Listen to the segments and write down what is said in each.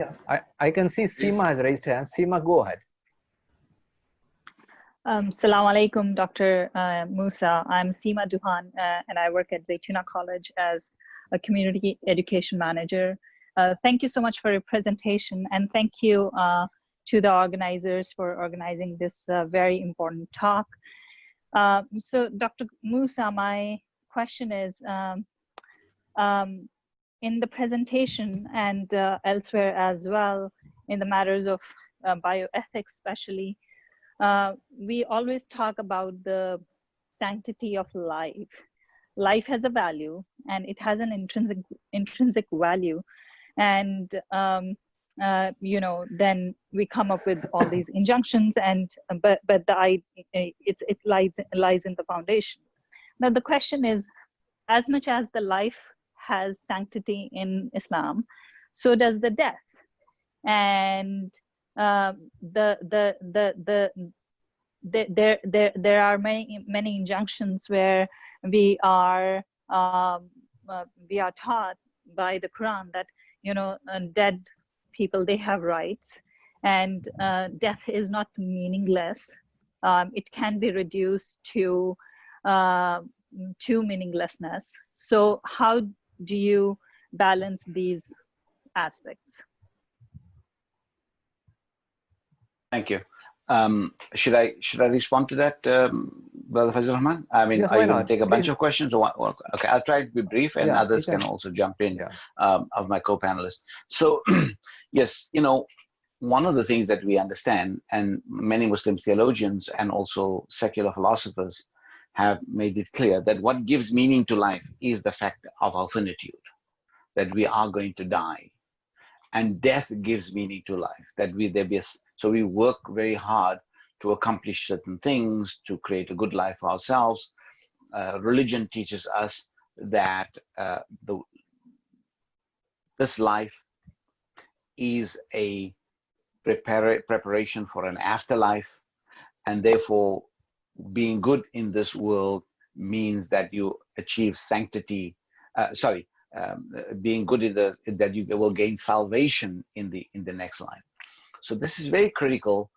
Yeah, I can see Seema has raised her hand. Seema, go ahead. Assalamu alaikum, Dr. Musa. I'm Seema Duhan, and I work at Zaytuna College as a community education manager. Thank you so much for your presentation, and thank you to the organizers for organizing this very important talk. So, Dr. Musa, my question is, in the presentation and elsewhere as well, in the matters of bioethics especially, we always talk about the sanctity of life. Life has a value, and it has an intrinsic value. And you know, then we come up with all these injunctions, and but it lies in the foundation. Now the question is, as much as the life has sanctity in Islam, so does the death. And there are many injunctions where we are taught by the Quran that, you know, dead people, they have rights, and death is not meaningless. It can be reduced to meaninglessness. So how do you balance these aspects? Thank you. Should I respond to that, Brother Fazil Rahman? I mean, yes, are you going not? to take a bunch of questions, or what? Okay, I'll try to be brief, and others can also jump in, of my co-panelists. So, yes, you know, one of the things that we understand, and many Muslim theologians and also secular philosophers have made it clear, that what gives meaning to life is the fact of our finitude, that we are going to die. And death gives meaning to life, that so we work very hard to accomplish certain things, to create a good life for ourselves. Religion teaches us that this life is a preparation for an afterlife, and therefore being good in this world means that you achieve sanctity. Being good in that you will gain salvation in the next life. So this is very critical,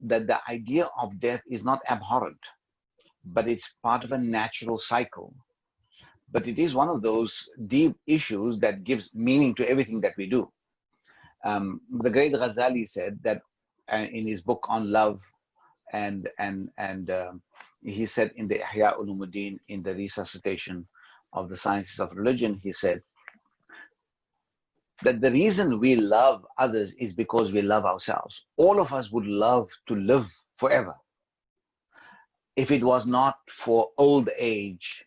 that the idea of death is not abhorrent, but it's part of a natural cycle. But it is one of those deep issues that gives meaning to everything that we do. The great Ghazali said that in his book on love, and he said in the Ihya Ulumuddin, in the resuscitation of the sciences of religion, he said that the reason we love others is because we love ourselves. All of us would love to live forever. If it was not for old age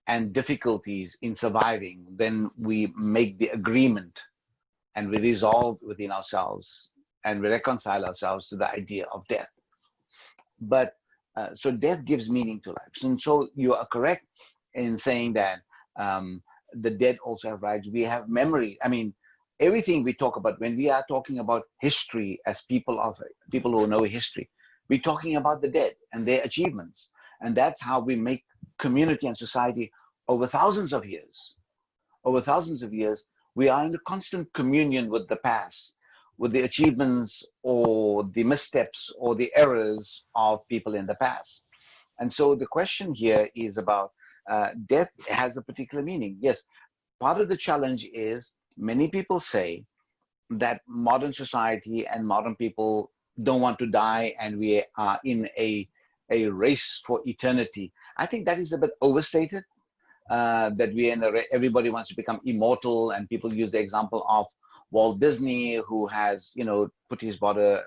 and difficulties in surviving, then we make the agreement and we resolve within ourselves and we reconcile ourselves to the idea of death. But so death gives meaning to life. And so you are correct in saying that the dead also have rights. We have memory. I mean, everything we talk about, when we are talking about history as people who know history, we're talking about the dead and their achievements. And that's how we make community and society over thousands of years. Over thousands of years, we are in a constant communion with the past, with the achievements or the missteps or the errors of people in the past. And so the question here is about death has a particular meaning. Yes, part of the challenge is many people say that modern society and modern people don't want to die, and we are in a race for eternity. I think that is a bit overstated, that everybody wants to become immortal, and people use the example of Walt Disney, who has, you know, put his body,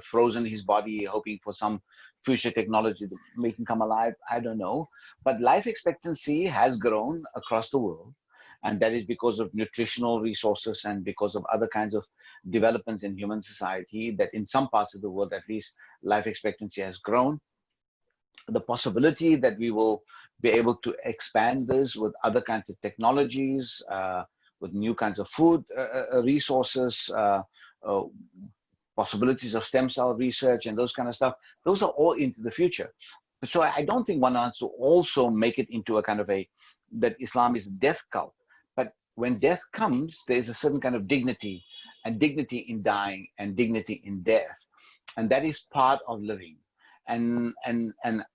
frozen his body, hoping for some future technology to make him come alive. I don't know. But life expectancy has grown across the world. And that is because of nutritional resources and because of other kinds of developments in human society, that in some parts of the world, at least, life expectancy has grown. The possibility that we will be able to expand this with other kinds of technologies, with new kinds of food resources, possibilities of stem cell research and those kind of stuff, those are all into the future. So I don't think one wants to also make it into a kind of that Islam is a death cult. But when death comes, there's a certain kind of dignity and dignity in dying and dignity in death. And that is part of living. And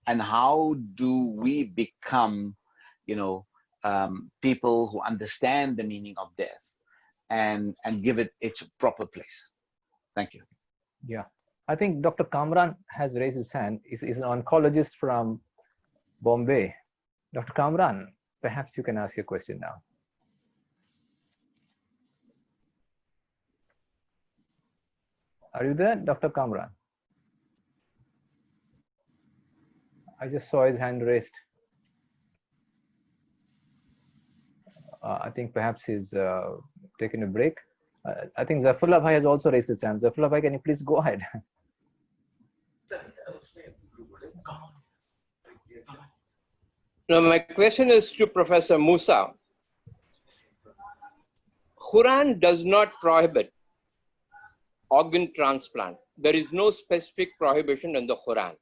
how do we become, people who understand the meaning of death and give it its proper place. Thank you. Yeah, I think Dr. Kamran has raised his hand. He's an oncologist from Bombay. Dr. Kamran, perhaps you can ask your question now. Are you there, Dr. Kamran? I just saw his hand raised. I think perhaps he's taking a break. I think Zafullah Bhai has also raised his hand. Zafullah Bhai, can you please go ahead? Now, my question is to Professor Musa. Quran does not prohibit organ transplant. There is no specific prohibition in the Quran.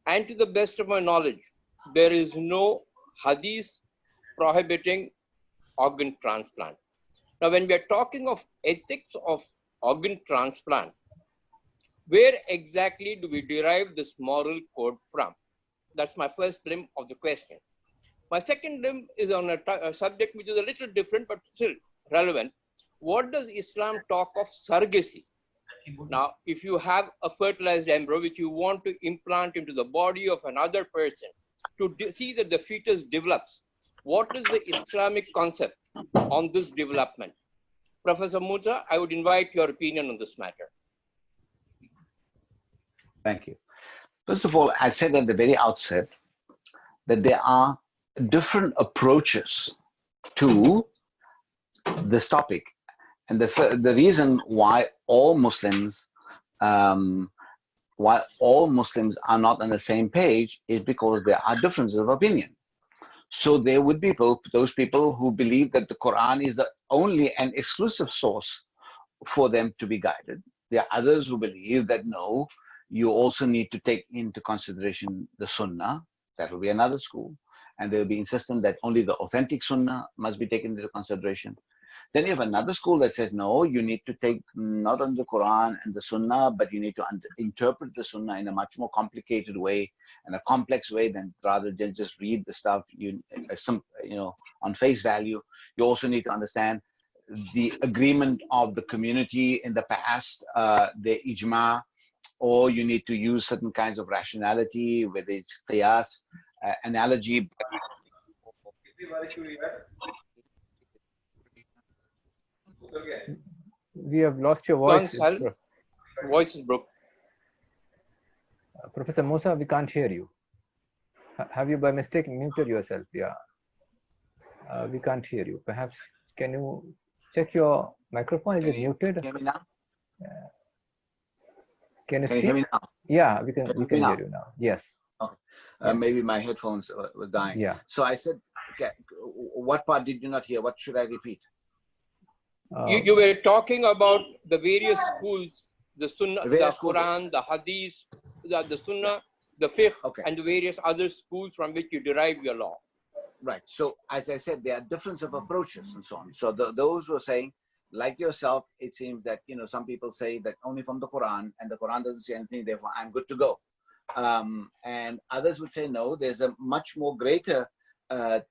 And to the best of my knowledge, there is no hadith prohibiting organ transplant. Now, when we are talking of ethics of organ transplant, where exactly do we derive this moral code from? That's my first limb of the question. My second limb is on a subject which is a little different, but still relevant. What does Islam talk of surrogacy? Now, if you have a fertilized embryo which you want to implant into the body of another person to see that the fetus develops, what is the Islamic concept on this development? Professor Musa, I would invite your opinion on this matter. Thank you. First of all, I said at the very outset that there are different approaches to this topic. And the reason why all Muslims are not on the same page is because there are differences of opinion. So there would be those people who believe that the Quran is the only and exclusive source for them to be guided. There are others who believe that no, you also need to take into consideration the Sunnah. That will be another school. And they'll be insistent that only the authentic Sunnah must be taken into consideration. Then you have another school that says, no, you need to take not only the Quran and the Sunnah, but you need to interpret the Sunnah in a much more complicated way and a complex way than rather than just read the stuff on face value. You also need to understand the agreement of the community in the past, the ijma, or you need to use certain kinds of rationality, whether it's qiyas, analogy. We have lost your voice. Voice is broken. Professor Musa, we can't hear you. Have you by mistake muted yourself? Yeah. We can't hear you. Perhaps, can you check your microphone? Is it muted? Can you hear me now? Can you speak? Hear me now? Yeah, we can hear you now. Yes. Okay. Yes. Maybe my headphones were dying. Yeah. So I said, okay, what part did you not hear? What should I repeat? You were talking about the various schools, the Sunnah, the Quran, the Hadith, the Sunnah, the Fiqh, okay, and the various other schools from which you derive your law. Right. So as I said, there are difference of approaches and so on. So those who are saying, like yourself, it seems that, some people say that only from the Quran, and the Quran doesn't say anything, therefore I'm good to go. And others would say, no, there's a much more greater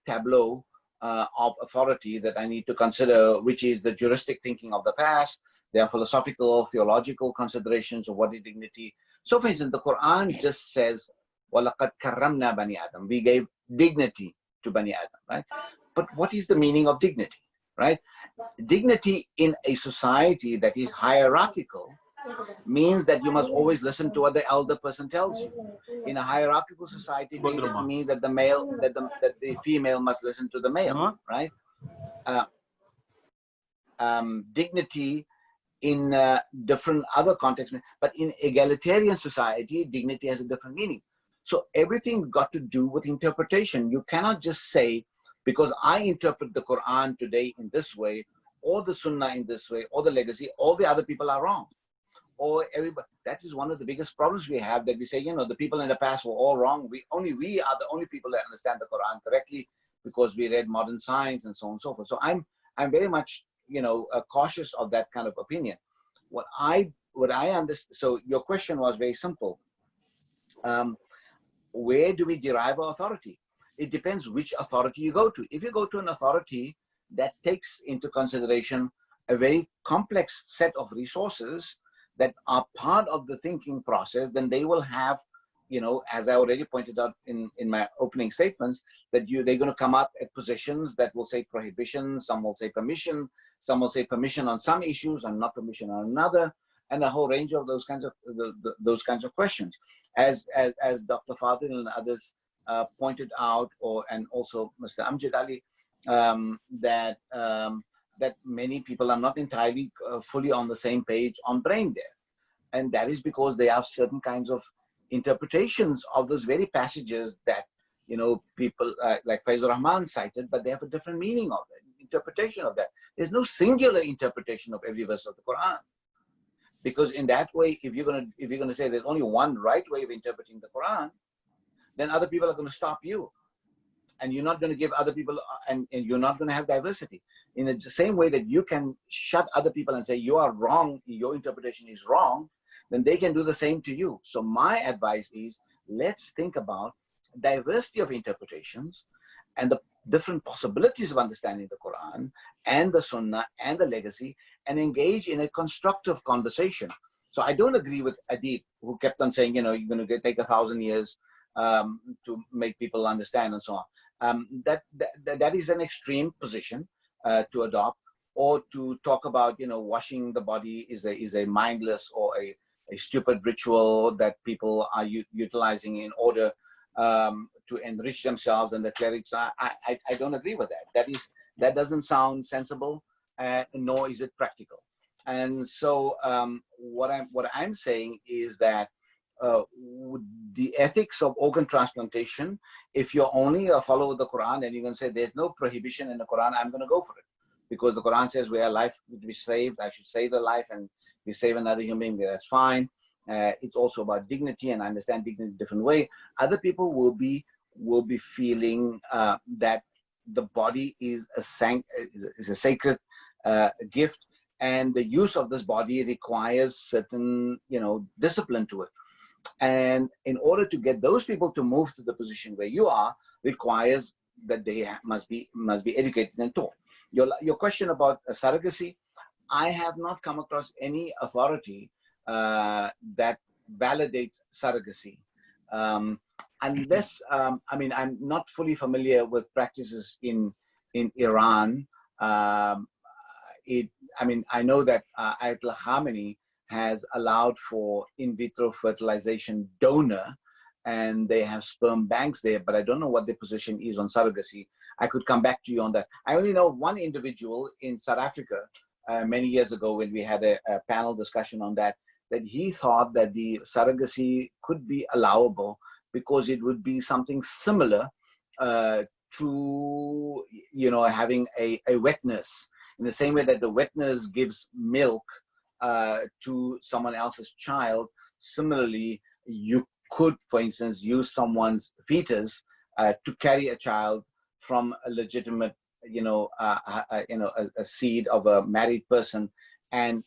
tableau of authority that I need to consider, which is the juristic thinking of the past. There are philosophical, theological considerations of what is dignity. So for instance, the Quran just says, وَلَقَدْ كَرَّمْنَا بَنِي آدَمَ. We gave dignity to Bani Adam, right? But what is the meaning of dignity, right? Dignity in a society that is hierarchical means that you must always listen to what the elder person tells you. In a hierarchical society, dignity means that the female must listen to the male, right? Dignity in different other contexts, but in egalitarian society, dignity has a different meaning. So everything got to do with interpretation. You cannot just say, because I interpret the Quran today in this way, or the Sunnah in this way, or the legacy, all the other people are wrong. Or everybody. That is one of the biggest problems we have, that we say, the people in the past were all wrong. We are the only people that understand the Quran correctly because we read modern science and so on and so forth. So I'm very much cautious of that kind of opinion. What I understand. So your question was very simple. Where do we derive our authority? It depends which authority you go to. If you go to an authority that takes into consideration a very complex set of resources that are part of the thinking process, then they will have, as I already pointed out in my opening statements, that they're going to come up at positions that will say prohibition, some will say permission, some will say permission on some issues and not permission on another, and a whole range of those kinds of questions. As Dr. Fadil and others pointed out, and also Mr. Amjad Ali, that many people are not entirely fully on the same page on brain death, and that is because they have certain kinds of interpretations of those very passages that people like Faizur Rahman cited, but they have a different meaning of it, interpretation of that. There's no singular interpretation of every verse of the Quran, because in that way, if you're gonna say there's only one right way of interpreting the Quran, then other people are going to stop you, and you're not going to give other people, and you're not going to have diversity. In the same way that you can shut other people and say you are wrong, your interpretation is wrong, then they can do the same to you. So my advice is, let's think about diversity of interpretations and the different possibilities of understanding the Quran and the Sunnah and the legacy, and engage in a constructive conversation. So I don't agree with Adib, who kept on saying, you're going to take 1,000 years to make people understand and so on. That is an extreme position to adopt, or to talk about, washing the body is a mindless or a stupid ritual that people are utilizing in order to enrich themselves and the clerics. I don't agree with that. That doesn't sound sensible, nor is it practical. And so what I'm saying is that the ethics of organ transplantation, if you're only a follower of the Quran and you're going to say there's no prohibition in the Quran, I'm going to go for it, because the Quran says where life would be saved, I should save the life, and if you save another human being, that's fine. It's also about dignity, and I understand dignity in a different way. Other people will be feeling that the body is a sacred gift, and the use of this body requires certain discipline to it. And in order to get those people to move to the position where you are, requires that they must be educated and taught. Your question about surrogacy, I have not come across any authority that validates surrogacy, unless I'm not fully familiar with practices in Iran. I know that Ayatollah Khamenei has allowed for in vitro fertilization donor, and they have sperm banks there, but I don't know what their position is on surrogacy. I could come back to you on that. I only know one individual in South Africa many years ago, when we had a panel discussion on that he thought that the surrogacy could be allowable because it would be something similar to having a wet nurse, in the same way that the wet nurse gives milk to someone else's child. Similarly, you could, for instance, use someone's fetus to carry a child from a legitimate, a seed of a married person, and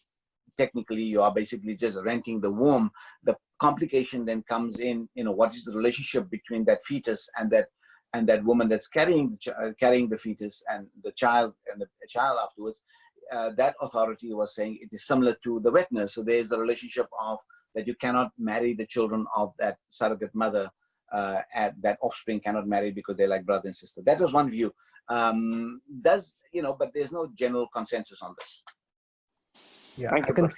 technically you are basically just renting the womb. The complication then comes in, what is the relationship between that fetus and that woman that's carrying the fetus and the child afterwards. That authority was saying it is similar to the wet nurse. So there is a relationship of that you cannot marry the children of that surrogate mother, and that offspring cannot marry because they're like brother and sister. That was one view. But there's no general consensus on this. Yeah, Thank I you, can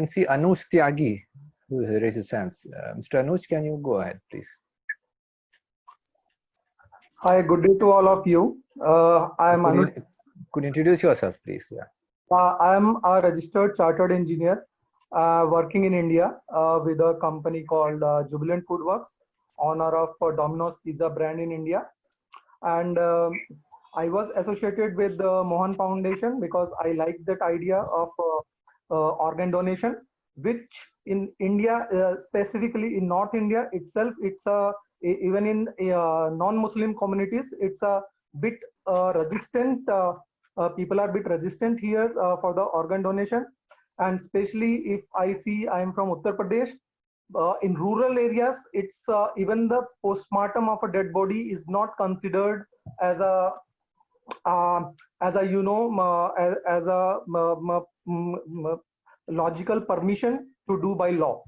see Anuj Tyagi, who has raised his hands. Mr. Anuj, can you go ahead, please? Hi, good day to all of you. I am Anuj. Could you introduce yourself, please? Yeah. I am a registered chartered engineer working in India with a company called Jubilant Foodworks, owner of Domino's Pizza brand in India. And I was associated with the Mohan Foundation because I like that idea of organ donation, which in India, specifically in North India itself, it's even in non-Muslim communities, it's a bit resistant people are a bit resistant here for the organ donation. And especially if I see I am from Uttar Pradesh, in rural areas, it's even the postmortem of a dead body is not considered as a as a as a logical permission to do by law.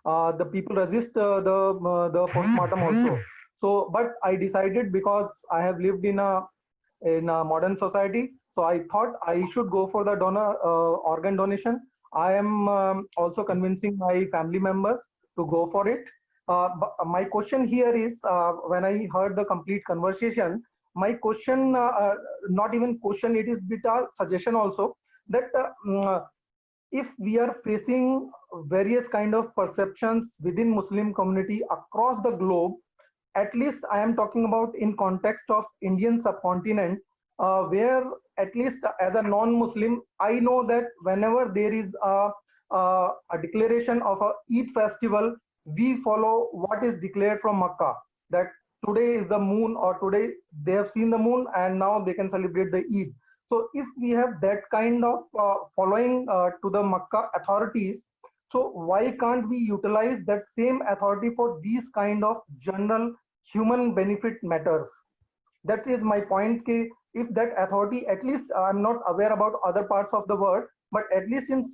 The people resist the postmortem also. So, but I decided, because I have lived in a modern society, so I thought I should go for the organ donation. I am also convincing my family members to go for it. But my question here is, when I heard the complete conversation, my question, not even question, it is bit a suggestion also, that if we are facing various kind of perceptions within Muslim community across the globe, at least I am talking about in context of Indian subcontinent, where at least as a non-Muslim, I know that whenever there is a declaration of a Eid festival, we follow what is declared from Makkah, that today is the moon, or today they have seen the moon and now they can celebrate the Eid. So if we have that kind of following to the Makkah authorities, so why can't we utilize that same authority for these kind of general human benefit matters? That is my point. If that authority, at least I'm not aware about other parts of the world, but at least in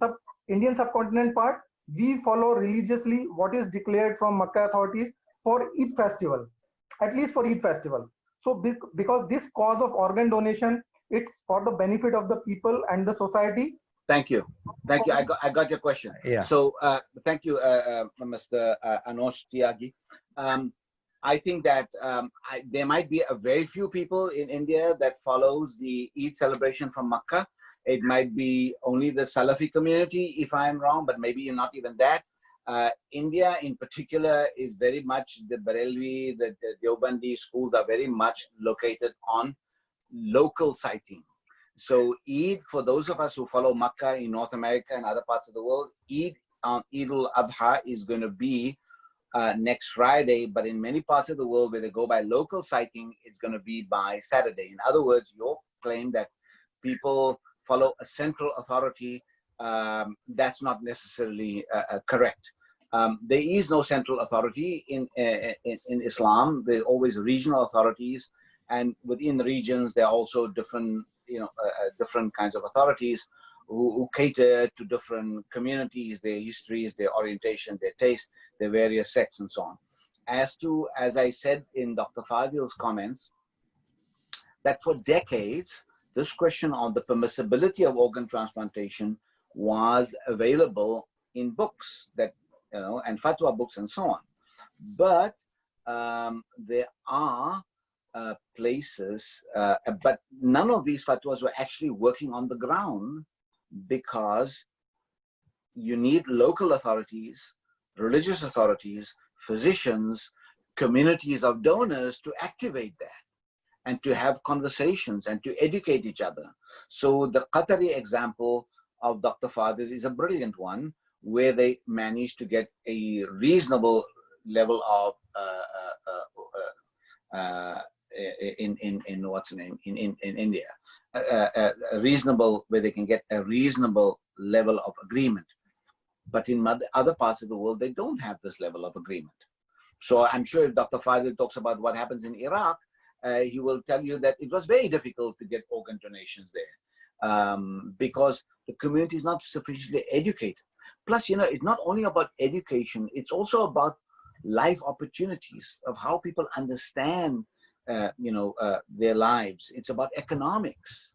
Indian subcontinent part, we follow religiously what is declared from Makkah authorities for Eid festival, at least for Eid festival. So because this cause of organ donation, it's for the benefit of the people and the society. Thank you. Thank you. I got your question. Yeah. So thank you, Mr. Anosh Tyagi. I think that there might be a very few people in India that follows the Eid celebration from Makkah. It might be only the Salafi community, if I'm wrong, but maybe not even that. India in particular is very much, the Barelvi, the Deobandi schools are very much located on local sighting. So Eid, for those of us who follow Makkah in North America and other parts of the world, Eid on Eid al-Adha is going to be next Friday, but in many parts of the world where they go by local sighting, it's going to be by Saturday. In other words, your claim that people follow a central authority, that's not necessarily correct. There is no central authority in Islam. There are always regional authorities, and within the regions there are also different, different kinds of authorities who cater to different communities, their histories, their orientation, their taste, their various sects, and so on. As I said in Dr. Fadil's comments, that for decades, this question on the permissibility of organ transplantation was available in books that, and fatwa books and so on. But there are places, but none of these fatwas were actually working on the ground, because you need local authorities, religious authorities, physicians, communities of donors to activate that and to have conversations and to educate each other. So the Qatari example of Dr. Fadil is a brilliant one, where they managed to get a reasonable level of in what's the name in India, a reasonable, where they can get a reasonable level of agreement. But in other parts of the world, they don't have this level of agreement. So I'm sure if Dr. Fadil talks about what happens in Iraq, he will tell you that it was very difficult to get organ donations there, because the community is not sufficiently educated. Plus, it's not only about education, it's also about life opportunities of how people understand their lives. It's about economics.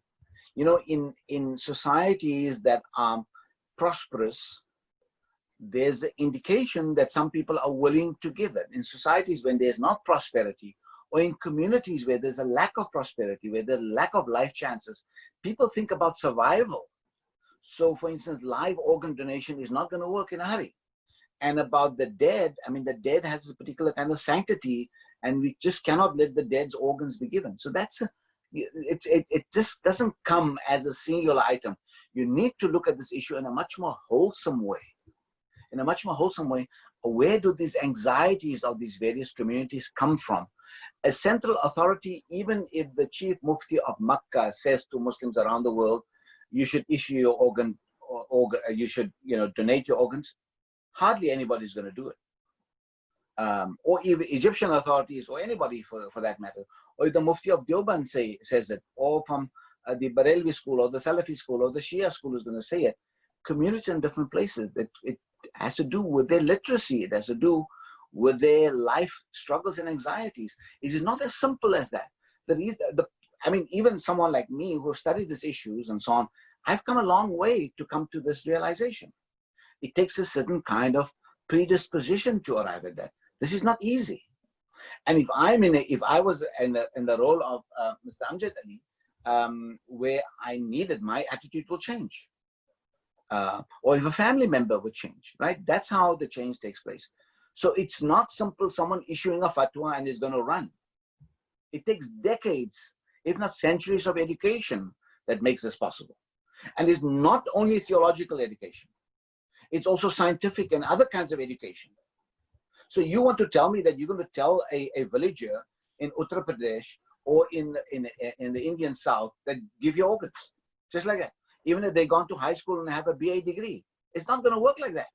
In societies that are prosperous, there's an indication that some people are willing to give it. In societies when there's not prosperity, or in communities where there's a lack of prosperity, where there's a lack of life chances, people think about survival. So for instance, live organ donation is not going to work in a hurry. And about the dead, the dead has a particular kind of sanctity, and we just cannot let the dead's organs be given. So it just doesn't come as a singular item. You need to look at this issue in a much more wholesome way. Where do these anxieties of these various communities come from? A central authority, even if the chief mufti of Makkah says to Muslims around the world, you should issue your organ, you should, donate your organs, hardly anybody's going to do it. Or even Egyptian authorities, or anybody for that matter, or if the Mufti of Deoband says it, or from the Barelvi school, or the Salafi school, or the Shia school is going to say it. Communities in different places, it has to do with their literacy, it has to do with their life struggles and anxieties. It is not as simple as that. Even someone like me who have studied these issues and so on, I've come a long way to come to this realization. It takes a certain kind of predisposition to arrive at that. This is not easy. And if I was in the role of Mr. Amjad Ali, where I needed, my attitude will change. Or if a family member would change, right? That's how the change takes place. So it's not simple, someone issuing a fatwa and is going to run. It takes decades, if not centuries of education that makes this possible. And it's not only theological education. It's also scientific and other kinds of education. So you want to tell me that you're going to tell a villager in Uttar Pradesh or in the Indian South that give you organs, just like that. Even if they've gone to high school and have a BA degree, it's not going to work like that.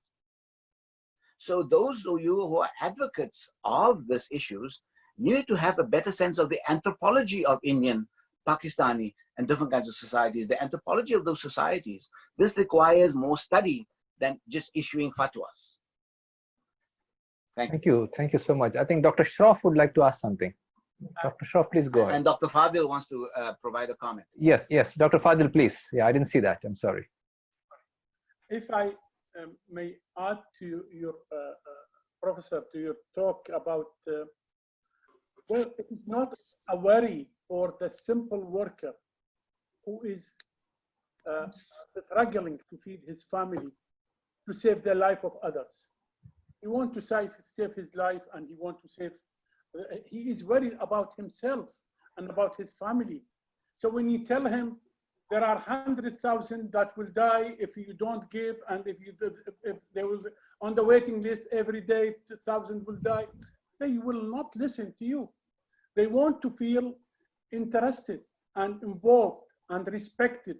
So those of you who are advocates of these issues, you need to have a better sense of the anthropology of Indian, Pakistani, and different kinds of societies, the anthropology of those societies. This requires more study than just issuing fatwas. Thank you. Thank you so much. I think Dr. Shroff would like to ask something. Dr. Shroff, please go ahead. And Dr. Fadil wants to provide a comment. Yes, Dr. Fadil, please. Yeah, I didn't see that. I'm sorry. If I may add to your, Professor, to your talk about, well, it is not a worry for the simple worker who is struggling to feed his family to save the life of others. He wants to save his life, and he wants to save, he is worried about himself and about his family. So when you tell him there are 100,000 that will die if you don't give, and if they will on the waiting list every day, 1,000 will die, they will not listen to you. They want to feel interested and involved and respected.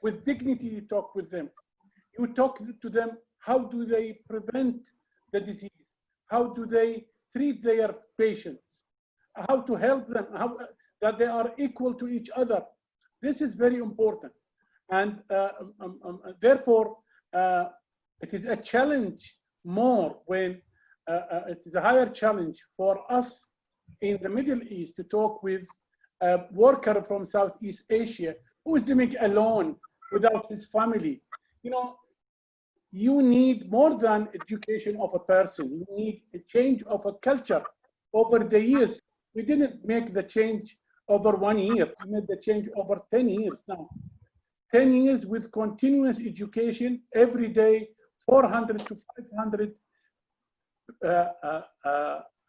With dignity, you talk with them. You talk to them, how do they prevent the disease? How do they treat their patients? How to help them, that they are equal to each other. This is very important. And therefore, it is a challenge more when it is a higher challenge for us in the Middle East to talk with a worker from Southeast Asia who is living alone without his family. You need more than education of a person. You need a change of a culture over the years. We didn't make the change over 1 year. We made the change over 10 years now. 10 years with continuous education every day, 400 to 500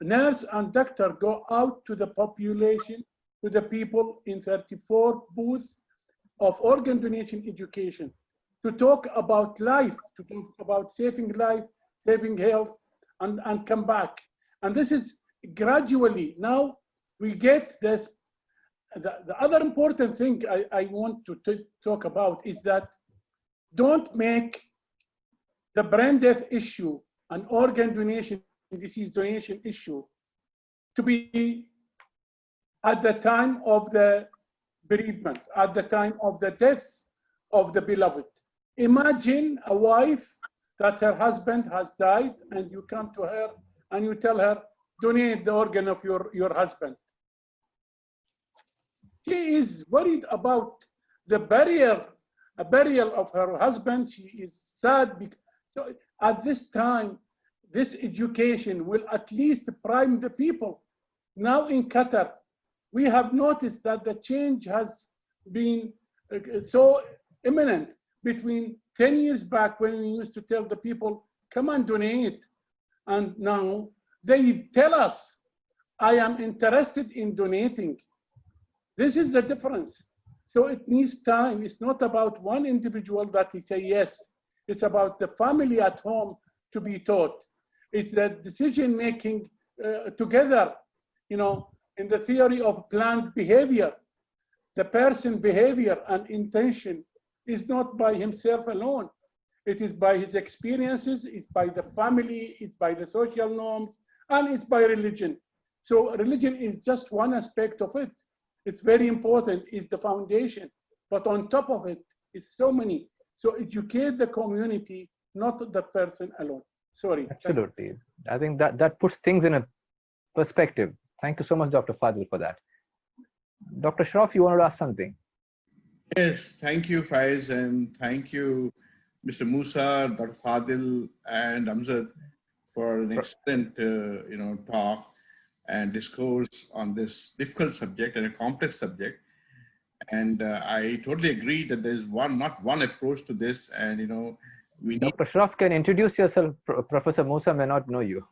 nurse and doctor go out to the population, to the people in 34 booths of organ donation education, to talk about life, to talk about saving life, saving health, and come back. And this is gradually, now we get this. The other important thing I want to talk about is that don't make the brain death issue an organ donation, disease donation issue to be at the time of the bereavement, at the time of the death of the beloved. Imagine a wife that her husband has died, and you come to her and you tell her, donate the organ of your husband. She is worried about the burial of her husband. She is sad. So at this time, this education will at least prime the people. Now in Qatar, we have noticed that the change has been so imminent between 10 years back, when we used to tell the people, come and donate. And now they tell us, I am interested in donating. This is the difference. So it needs time. It's not about one individual that he say yes. It's about the family at home to be taught. It's the decision making together. in the theory of planned behavior. The person behavior and intention is not by himself alone. It is by his experiences, it's by the family, it's by the social norms, and it's by religion. So religion is just one aspect of it. It's very important, it's the foundation. But on top of it, it's so many. So educate the community, not the person alone. Sorry. Absolutely. I think that puts things in a perspective. Thank you so much, Dr. Fadil, for that. Dr. Shroff, you wanted to ask something? Yes, thank you, Faiz, and thank you, Mr. Musa, Dr. Fadil, and Amjad for an excellent, talk and discourse on this difficult subject and a complex subject. And I totally agree that there's not one approach to this, and we need. Dr. Shroff, can introduce yourself. Professor Musa may not know you.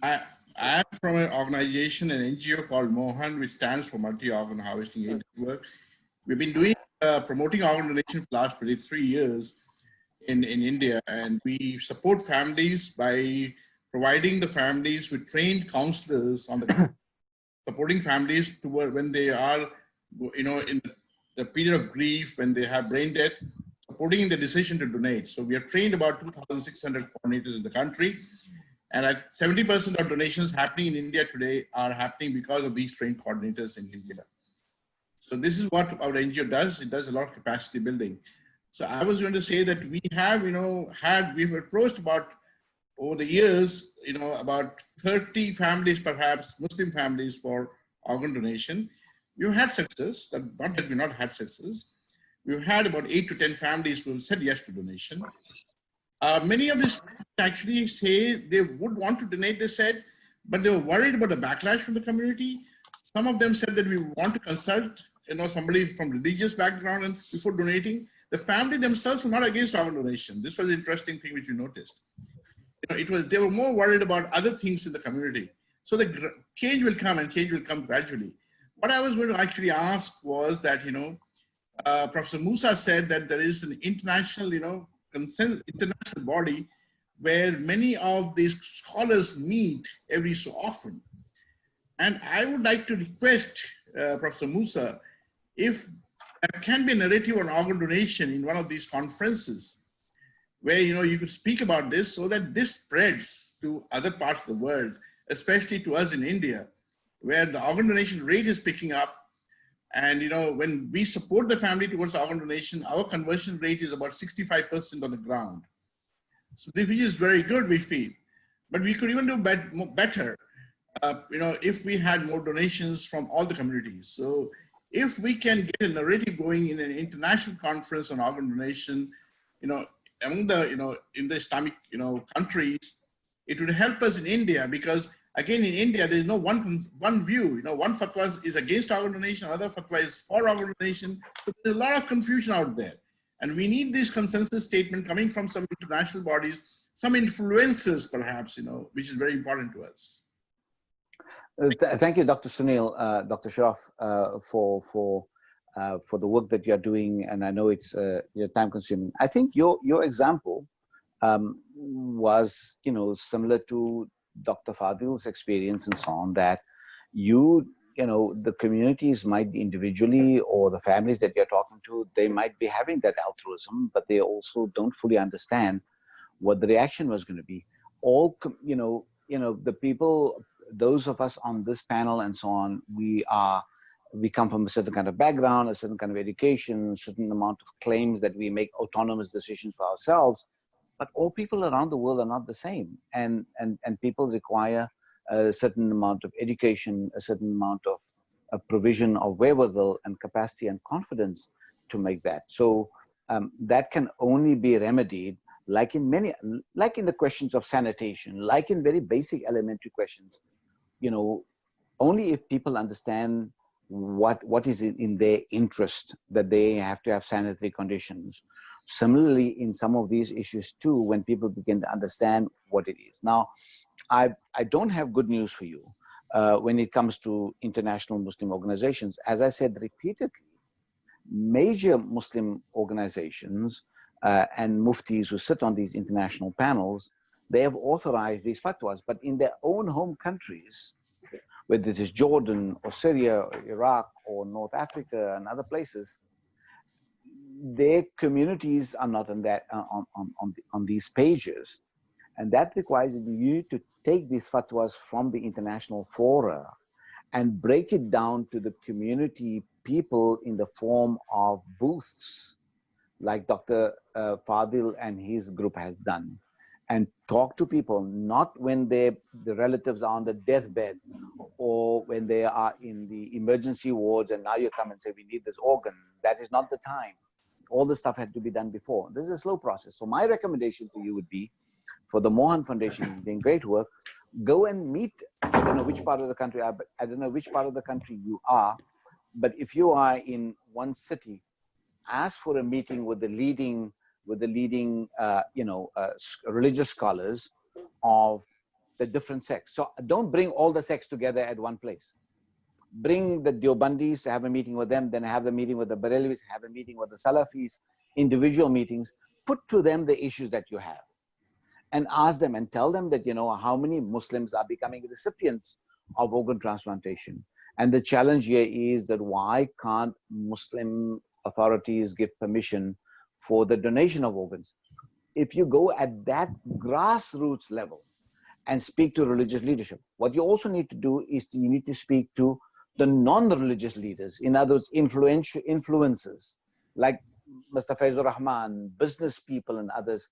I am from an organization, an NGO called Mohan, which stands for Multi-Organ Harvesting Aid Network. We've been doing promoting organ donation for the last 23 years in India, and we support families by providing the families with trained counselors on the supporting families to when they are, in the period of grief, when they have brain death, supporting the decision to donate. So we have trained about 2,600 coordinators in the country. And 70% of donations happening in India today are happening because of these trained coordinators in India. So this is what our NGO does. It does a lot of capacity building. So I was going to say that we have, we've approached about, over the years, about 30 families, perhaps Muslim families, for organ donation. We've had success, not that we've not had success. We've had about 8 to 10 families who said yes to donation. Many of these actually say they would want to donate, they said, but they were worried about the backlash from the community. Some of them said that we want to consult, somebody from religious background and before donating. The family themselves were not against organ donation. This was an interesting thing which we noticed. They were more worried about other things in the community. So the change will come, and change will come gradually. What I was going to actually ask was that, Professor Musa said that there is an international, international body where many of these scholars meet every so often. And I would like to request Professor Musa, if there can be a narrative on organ donation in one of these conferences, where you could speak about this so that this spreads to other parts of the world, especially to us in India, where the organ donation rate is picking up. And when we support the family towards organ donation, our conversion rate is about 65% on the ground. So which is very good, we feel. But we could even do better, if we had more donations from all the communities. So if we can get a narrative going in an international conference on organ donation, among the, in the Islamic, countries, it would help us in India, because again, in India, there is no one view. One fatwa is against organ donation, another fatwa is for organ donation. So there's a lot of confusion out there. And we need this consensus statement coming from some international bodies, some influencers perhaps, which is very important to us. Thank you, Dr. Sunil, Dr. Shroff, for the work that you're doing. And I know it's time consuming. I think your example was, similar to Dr. Fadil's experience and so on, that the communities might be individually, or the families that you're talking to, they might be having that altruism, but they also don't fully understand what the reaction was going to be. All, the people, those of us on this panel and so on, we come from a certain kind of background, a certain kind of education, a certain amount of claims that we make autonomous decisions for ourselves. But all people around the world are not the same, and people require a certain amount of education, a certain amount of provision of wherewithal and capacity and confidence to make that. So that can only be remedied, like in the questions of sanitation, like in very basic elementary questions, only if people understand what is in their interest, that they have to have sanitary conditions. Similarly, in some of these issues too, when people begin to understand what it is. Now, I don't have good news for you when it comes to international Muslim organizations. As I said repeatedly, major Muslim organizations and muftis who sit on these international panels, they have authorized these fatwas, but in their own home countries, whether this is Jordan or Syria or Iraq or North Africa and other places, their communities are not on that on these pages, and that requires you need to take these fatwas from the international fora and break it down to the community people in the form of booths, like Dr. Fadil and his group has done, and talk to people, not when the relatives are on the deathbed or when they are in the emergency wards and now you come and say, we need this organ. That is not the time. All this stuff had to be done before. This is a slow process. So my recommendation for you would be, for the Mohan Foundation, doing great work, go and meet, I don't know which part of the country, I don't know which part of the country you are, but if you are in one city, ask for a meeting with the leading religious scholars of the different sects. So don't bring all the sects together at one place. Bring the Deobandis to have a meeting with them, then have the meeting with the Barelvis, have a meeting with the Salafis, individual meetings. Put to them the issues that you have and ask them and tell them that, how many Muslims are becoming recipients of organ transplantation. And the challenge here is that why can't Muslim authorities give permission for the donation of organs? If you go at that grassroots level and speak to religious leadership, what you also need to do is you need to speak to the non-religious leaders, in other words, influencers like Mr. Faizur Rahman, business people and others.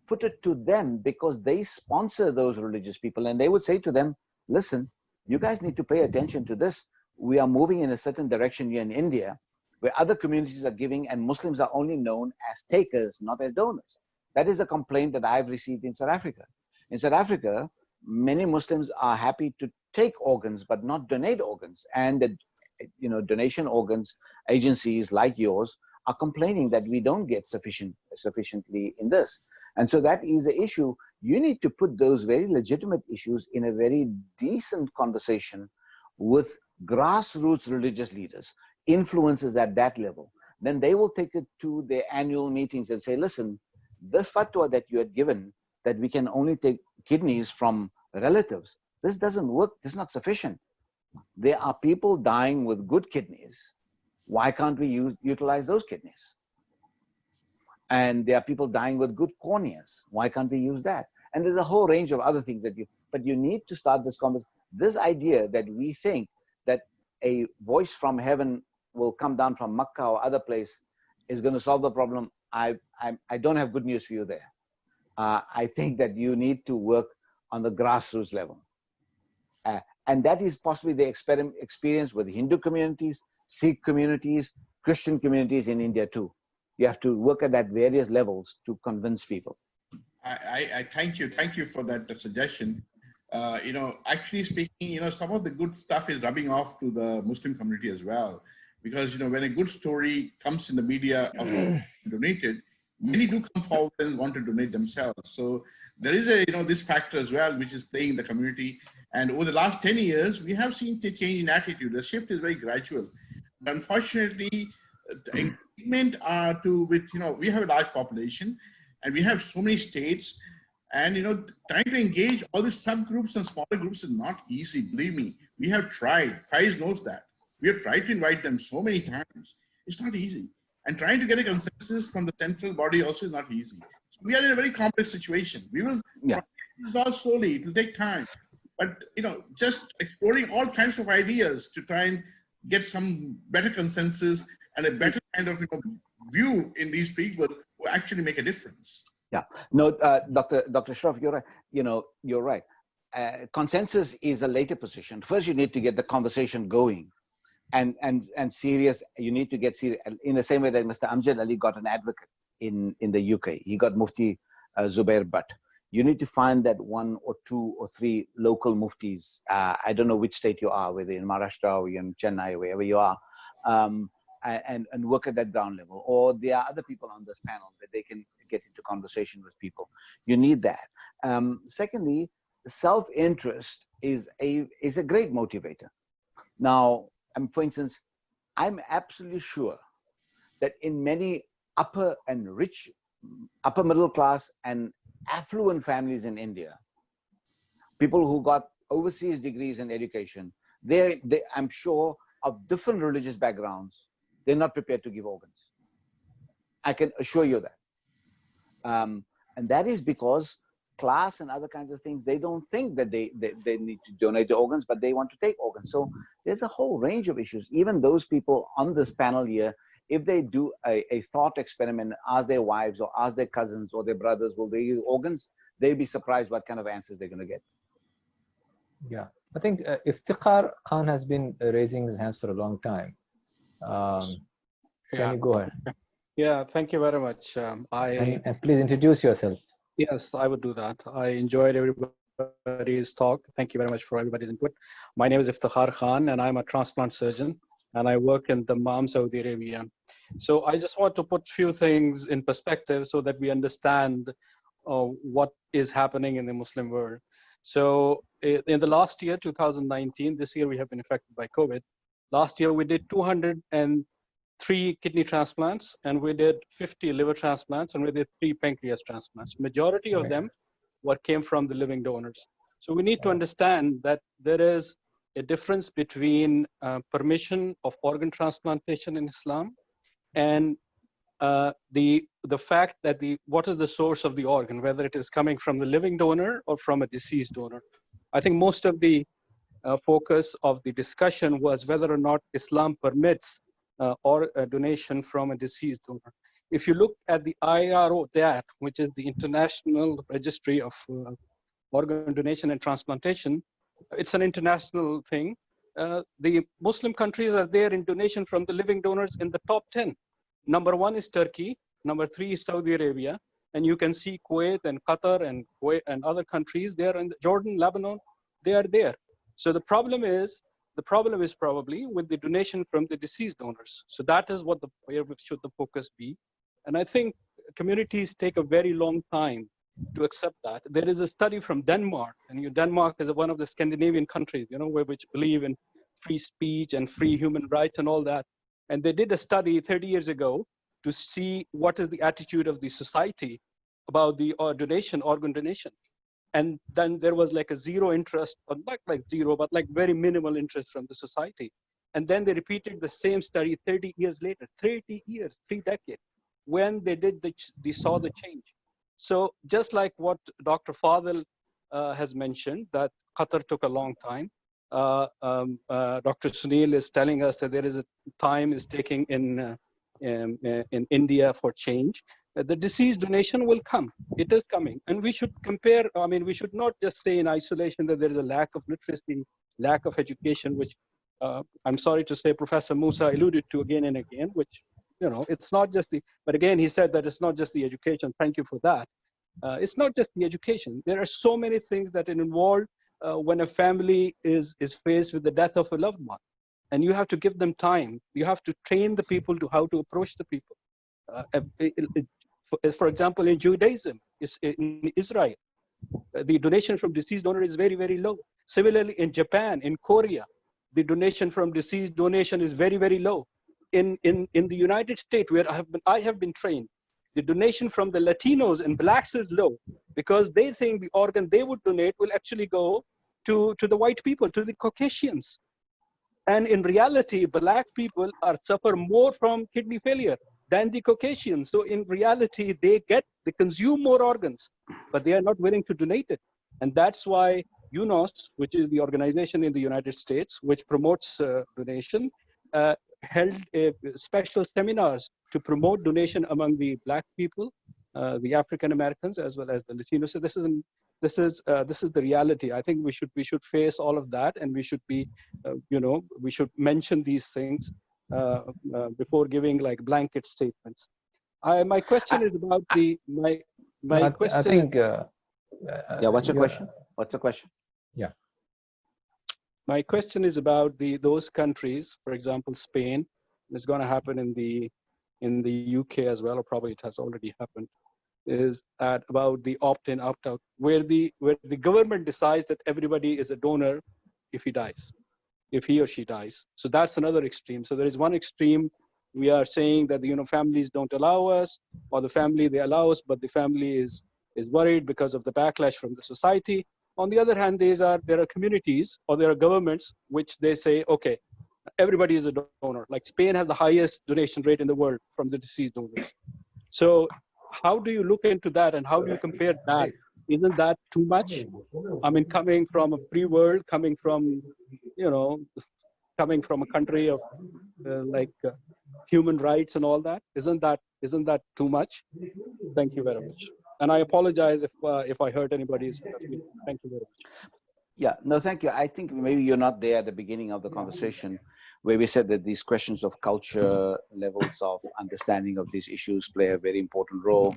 Put it to them because they sponsor those religious people, and they would say to them, listen, you guys need to pay attention to this. We are moving in a certain direction here in India where other communities are giving and Muslims are only known as takers, not as donors. That is a complaint that I've received in South Africa. In South Africa, many Muslims are happy to take organs but not donate organs, and the donation organs agencies like yours are complaining that we don't get sufficiently in this. And so that is the issue. You need to put those very legitimate issues in a very decent conversation with grassroots religious leaders, influencers at that level. Then they will take it to their annual meetings and say, listen, the fatwa that you had given that we can only take kidneys from relatives, this doesn't work. This is not sufficient. There are people dying with good kidneys. Why can't we utilize those kidneys? And there are people dying with good corneas. Why can't we use that? And there's a whole range of other things but you need to start this conversation. This idea that we think that a voice from heaven will come down from Makkah or other place is going to solve the problem. I don't have good news for you there. I think that you need to work on the grassroots level. And that is possibly the experience with Hindu communities, Sikh communities, Christian communities in India too. You have to work at that various levels to convince people. I thank you. Thank you for that suggestion. Actually speaking, some of the good stuff is rubbing off to the Muslim community as well. Because, when a good story comes in the media of donated, many do come forward and want to donate themselves. So there is this factor as well, which is playing in the community. And over the last 10 years, we have seen a change in attitude. The shift is very gradual. But unfortunately, the engagement we have a large population and we have so many states, and trying to engage all these subgroups and smaller groups is not easy. Believe me, we have tried. Faiz knows that. We have tried to invite them so many times. It's not easy. And trying to get a consensus from the central body also is not easy. So we are in a very complex situation. We will resolve slowly. It will take time. But, just exploring all kinds of ideas to try and get some better consensus and a better kind of view in these people will actually make a difference. Yeah, no, Dr. Shroff, you're right. You're right. Consensus is a later position. First, you need to get the conversation going, and serious. You need to get serious in the same way that Mr. Amjad Ali got an advocate in the UK. He got Mufti Zubair Bhatt. You need to find that 1 or 2 or 3 local muftis. I don't know which state you are, whether in Maharashtra or in Chennai, wherever you are, and work at that ground level. Or there are other people on this panel that they can get into conversation with people. You need that. Secondly, self-interest is a great motivator. Now, for instance, I'm absolutely sure that in many upper middle class and affluent families in India, people who got overseas degrees in education, I'm sure, of different religious backgrounds, they're not prepared to give organs. I can assure you that. And that is because class and other kinds of things, they don't think that they need to donate the organs, but they want to take organs. So there's a whole range of issues. Even those people on this panel here, if they do a thought experiment, ask their wives or ask their cousins or their brothers, will they use organs? They'll be surprised what kind of answers they're going to get. Yeah, I think Iftikhar Khan has been raising his hands for a long time. Can you go ahead? Yeah, thank you very much. And please introduce yourself. Yes, I would do that. I enjoyed everybody's talk. Thank you very much for everybody's input. My name is Iftikhar Khan, and I'm a transplant surgeon, and I work in Dammam, Saudi Arabia. So I just want to put a few things in perspective so that we understand what is happening in the Muslim world. So in the last year, 2019, this year we have been affected by COVID. Last year we did 203 kidney transplants, and we did 50 liver transplants, and we did 3 pancreas transplants. Majority of them came from the living donors. So we need to understand that there is a difference between permission of organ transplantation in Islam and the fact that what is the source of the organ, whether it is coming from the living donor or from a deceased donor. I think most of the focus of the discussion was whether or not Islam permits or a donation from a deceased donor. If you look at the IRO, which is the International Registry of Organ Donation and Transplantation, it's an international thing. The Muslim countries are there in donation from the living donors in the top 10. Number 1 is Turkey, number 3 is Saudi Arabia, and you can see Kuwait and Qatar and Kuwait and other countries there, and Jordan, Lebanon, they are there. So the problem is probably with the donation from the deceased donors. So that is what where should the focus be. And I think communities take a very long time to accept that. There is a study from Denmark, and Denmark is one of the Scandinavian countries, which believe in free speech and free human rights and all that. And they did a study 30 years ago to see what is the attitude of the society about the organ donation. And then there was like a zero interest, or not like zero, but like very minimal interest from the society. And then they repeated the same study 30 years later, 30 years, 3 decades, when they saw the change. So just like what Dr. Fadil has mentioned, that Qatar took a long time. Dr. Sunil is telling us that there is a time is taking in India for change. The deceased donation will come. It is coming. And we should compare, we should not just say in isolation that there is a lack of literacy, lack of education, which I'm sorry to say Professor Musa alluded to again and again, which, it's not just but again, he said that it's not just the education. Thank you for that. It's not just the education. There are so many things that are involved when a family is faced with the death of a loved one. And you have to give them time. You have to train the people to how to approach the people. For example, in Judaism, in Israel, the donation from deceased donor is very, very low. Similarly, in Japan, in Korea, the donation from deceased donation is very, very low. In the United States, where I have been trained, the donation from the Latinos and blacks is low because they think the organ they would donate will actually go to the white people, to the Caucasians. And in reality, black people suffer more from kidney failure than the Caucasians. So in reality, they consume more organs, but they are not willing to donate it. And that's why UNOS, which is the organization in the United States, which promotes donation, held special seminars to promote donation among the black people, the African Americans, as well as the Latinos. So this is the reality. I think we should face all of that, and we should be, we should mention these things before giving like blanket statements. My question is about my question. I think. What's your question? What's the question? Yeah. My question is about those countries, for example, Spain. It's going to happen in the UK as well, or probably it has already happened. Is about the opt-in, opt-out, where the government decides that everybody is a donor if he or she dies. So that's another extreme. So there is one extreme. We are saying that families don't allow us, or the family they allow us, but the family is worried because of the backlash from the society. on the other hand, there are communities or there are governments which they say, okay, everybody is a donor. Like Spain has the highest donation rate in the world from the deceased donors. So how do you look into that, and how do you compare that? Isn't that too much? I mean, coming from a free world, coming from a country of human rights and all that, isn't that too much? Thank you very much. And I apologize if I hurt anybody's feelings. Thank you very much. Yeah, no, thank you. I think maybe you're not there at the beginning of the conversation where we said that these questions of culture, levels of understanding of these issues play a very important role.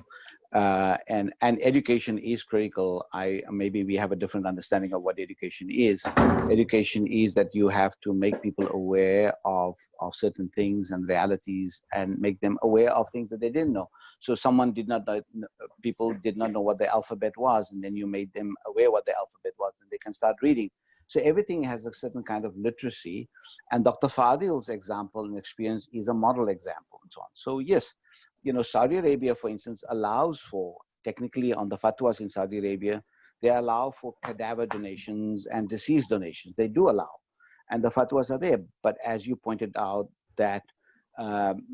And education is critical. Maybe we have a different understanding of what education is. Education is that you have to make people aware of certain things and realities, and make them aware of things that they didn't know. So people did not know what the alphabet was, and then you made them aware what the alphabet was, and they can start reading. So everything has a certain kind of literacy, and Dr. Fadil's example and experience is a model example and so on. So yes, Saudi Arabia, for instance, allows for, technically on the fatwas in Saudi Arabia, they allow for cadaver donations and deceased donations. They do allow, and the fatwas are there. But as you pointed out, that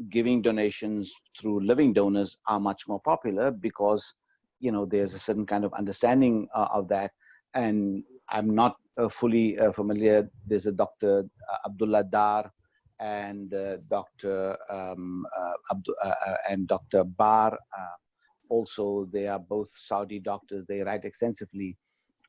giving donations through living donors are much more popular because, there's a certain kind of understanding of that. And I'm not fully familiar. There's a Dr. Abdullah Dar and Dr. Bar. Also, they are both Saudi doctors. They write extensively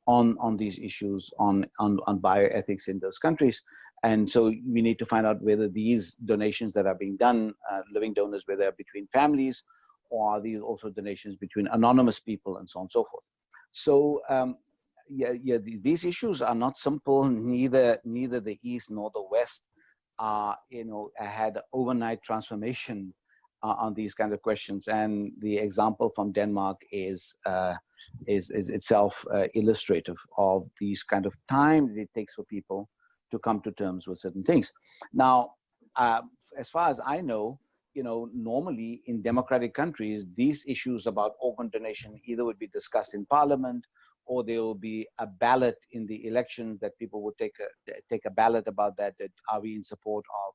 on these issues, on bioethics in those countries. And so we need to find out whether these donations that are being done, living donors, whether they're between families, or are these also donations between anonymous people, and so on and so forth. So these issues are not simple. Neither the East nor the West had overnight transformation on these kind of questions. And the example from Denmark is itself illustrative of these kind of time that it takes for people to come to terms with certain things. Now, as far as I know, normally in democratic countries, these issues about organ donation either would be discussed in parliament, or there will be a ballot in the elections that people would take a ballot about that are we in support of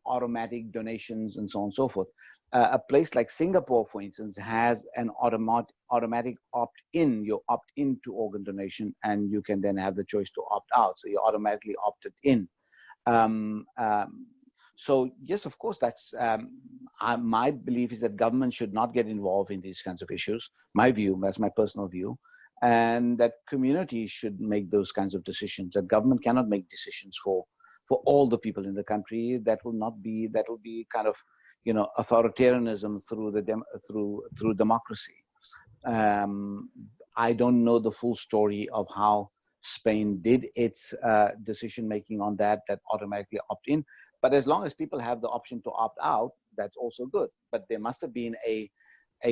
automatic donations and so on and so forth. A place like Singapore, for instance, has an automatic opt-in. You opt into organ donation, and you can then have the choice to opt out. So you're automatically opted in. So yes, of course, that's my belief is that government should not get involved in these kinds of issues. My view, that's my personal view, and that communities should make those kinds of decisions. That government cannot make decisions for all the people in the country. That will be kind of authoritarianism through democracy. I don't know the full story of how Spain did its decision making on that automatically opt in. But as long as people have the option to opt out, that's also good. But there must have been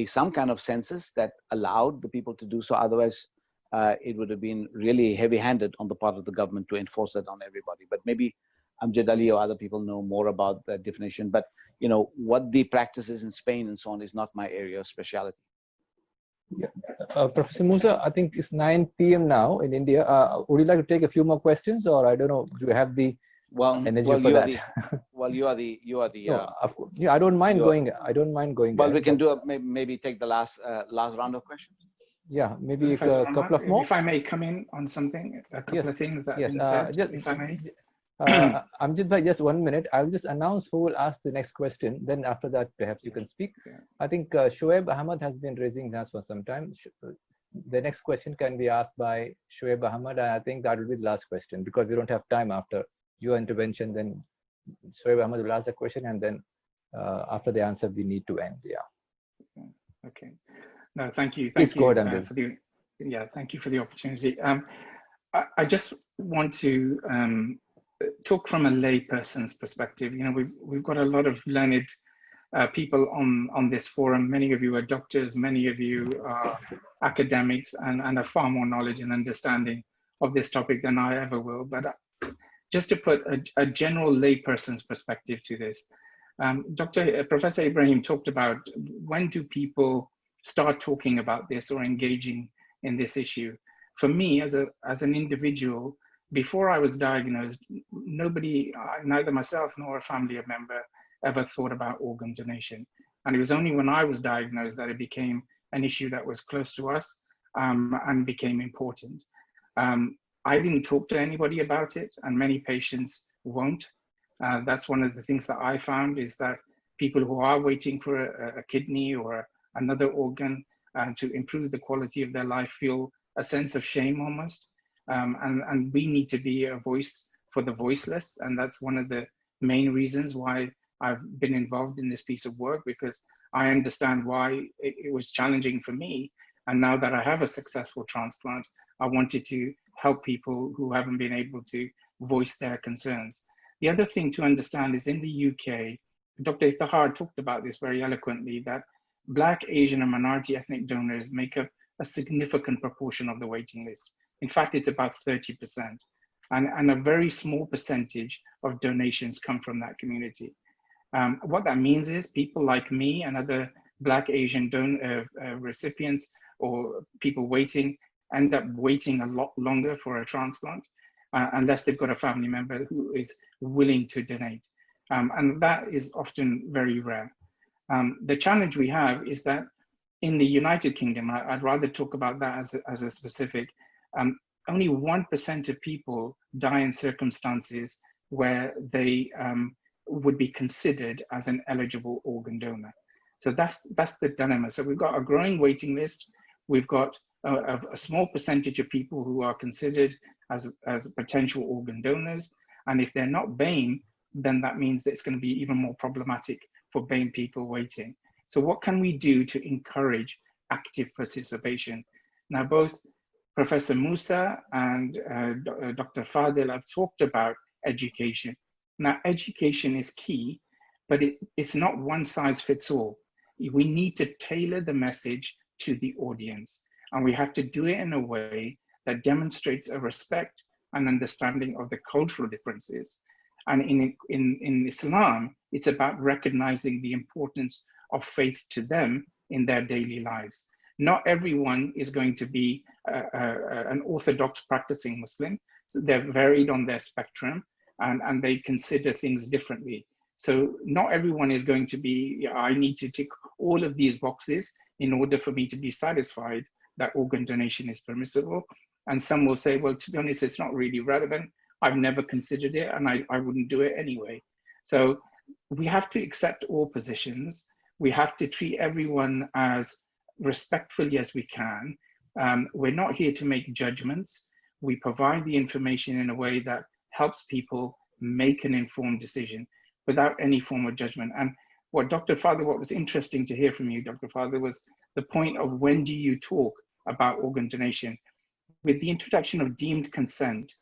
some kind of census that allowed the people to do so. Otherwise, it would have been really heavy-handed on the part of the government to enforce that on everybody. But maybe Amjad Ali or other people know more about that definition. But what the practice is in Spain and so on is not my area of specialty. Yeah. Professor Musa, I think it's 9 p.m. now in India. Would you like to take a few more questions, or I don't know, do you have the energy for that? You are the. No, of course. Yeah, I don't mind going. I don't mind going. Well, we can do maybe take the last round of questions. Yeah, maybe a couple of more. If I may come in on something, a couple of things that have been said, if I may. Amjad bhai, just 1 minute. I'll just announce who will ask the next question. Then after that, perhaps you can speak. Yeah. I think Shoaib Ahmad has been raising hands for some time. The next question can be asked by Shoaib Ahmad. And I think that will be the last question because we don't have time after your intervention. Then Shoaib Ahmad will ask the question, and then after the answer, we need to end. Yeah. Okay. No, thank you. Please go ahead, thank you for the opportunity. I just want to talk from a layperson's perspective. We've got a lot of learned people on this forum. Many of you are doctors, many of you are academics, and have far more knowledge and understanding of this topic than I ever will. But just to put a general layperson's perspective to this, Professor Ibrahim talked about when do people start talking about this or engaging in this issue. for me as an individual, before I was diagnosed, nobody, neither myself nor a family member, ever thought about organ donation. And it was only when I was diagnosed that it became an issue that was close to us and became important. I didn't talk to anybody about it, and many patients won't. That's one of the things that I found, is that people who are waiting for a kidney or another organ to improve the quality of their life feel a sense of shame almost. And we need to be a voice for the voiceless. And that's one of the main reasons why I've been involved in this piece of work, because I understand why it was challenging for me. And now that I have a successful transplant, I wanted to help people who haven't been able to voice their concerns. The other thing to understand is in the UK, Dr. Iftihar talked about this very eloquently, that Black, Asian, and minority ethnic donors make up a significant proportion of the waiting list. In fact, it's about 30%. And a very small percentage of donations come from that community. What that means is people like me and other Black, Asian recipients or people waiting end up waiting a lot longer for a transplant unless they've got a family member who is willing to donate. And that is often very rare. The challenge we have is that in the United Kingdom, I'd rather talk about that as a specific, only 1% of people die in circumstances where they would be considered as an eligible organ donor. So that's the dilemma. So we've got a growing waiting list. We've got a small percentage of people who are considered as potential organ donors. And if they're not BAME, then that means that it's going to be even more problematic for BAME people waiting. So what can we do to encourage active participation? Now, both Professor Musa and Dr. Fadil have talked about education. Now, education is key, but it's not one size fits all. We need to tailor the message to the audience, and we have to do it in a way that demonstrates a respect and understanding of the cultural differences. And in Islam, it's about recognizing the importance of faith to them in their daily lives. Not everyone is going to be an orthodox practicing Muslim. So they're varied on their spectrum, and they consider things differently. So not everyone is going to be, I need to tick all of these boxes in order for me to be satisfied that organ donation is permissible. And some will say, well, to be honest, it's not really relevant. I've never considered it, and I wouldn't do it anyway. So we have to accept all positions. We have to treat everyone as respectfully as we can. We're not here to make judgments. We provide the information in a way that helps people make an informed decision without any form of judgment. And what was interesting to hear from you, Dr. Fadil, was the point of when do you talk about organ donation? With the introduction of deemed consent,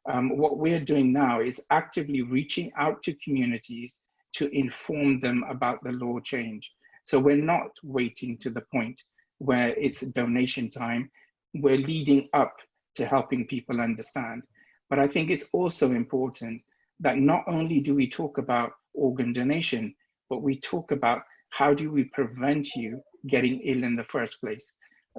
what we're doing now is actively reaching out to communities to inform them about the law change. So we're not waiting to the point where it's donation time. We're leading up to helping people understand. But I think it's also important that not only do we talk about organ donation, but we talk about how do we prevent you getting ill in the first place.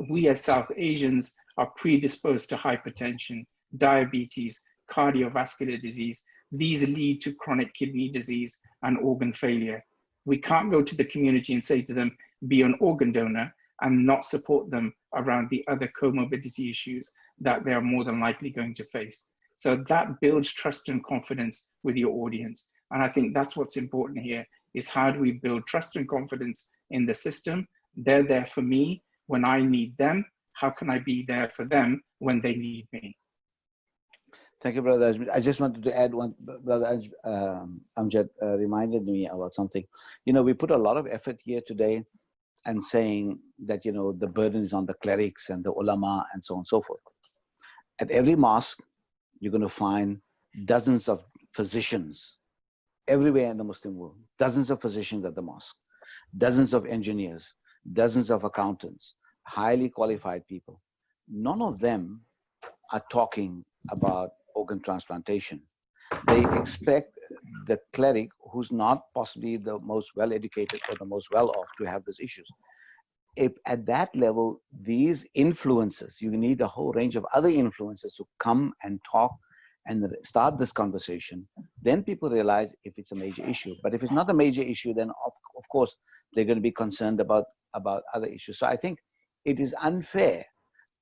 We as South Asians are predisposed to hypertension, diabetes, cardiovascular disease. These lead to chronic kidney disease and organ failure. We can't go to the community and say to them, be an organ donor, and not support them around the other comorbidity issues that they're more than likely going to face. So that builds trust and confidence with your audience. And I think that's what's important here, is how do we build trust and confidence in the system? They're there for me when I need them. How can I be there for them when they need me? Thank you, Brother Ajmir. I just wanted to add one. Brother Amjad reminded me about something. You know, we put a lot of effort here today and saying that, you know, the burden is on the clerics and the ulama and so on and so forth. At every mosque, you're going to find dozens of physicians everywhere in the Muslim world, dozens of physicians at the mosque, dozens of engineers, dozens of accountants, highly qualified people. None of them are talking about organ transplantation. They expect the cleric, who's not possibly the most well-educated or the most well-off, to have these issues. if at that level, these influences, you need a whole range of other influences to come and talk and start this conversation, then people realize if it's a major issue. But if it's not a major issue, then of course, they're going to be concerned about other issues. So I think it is unfair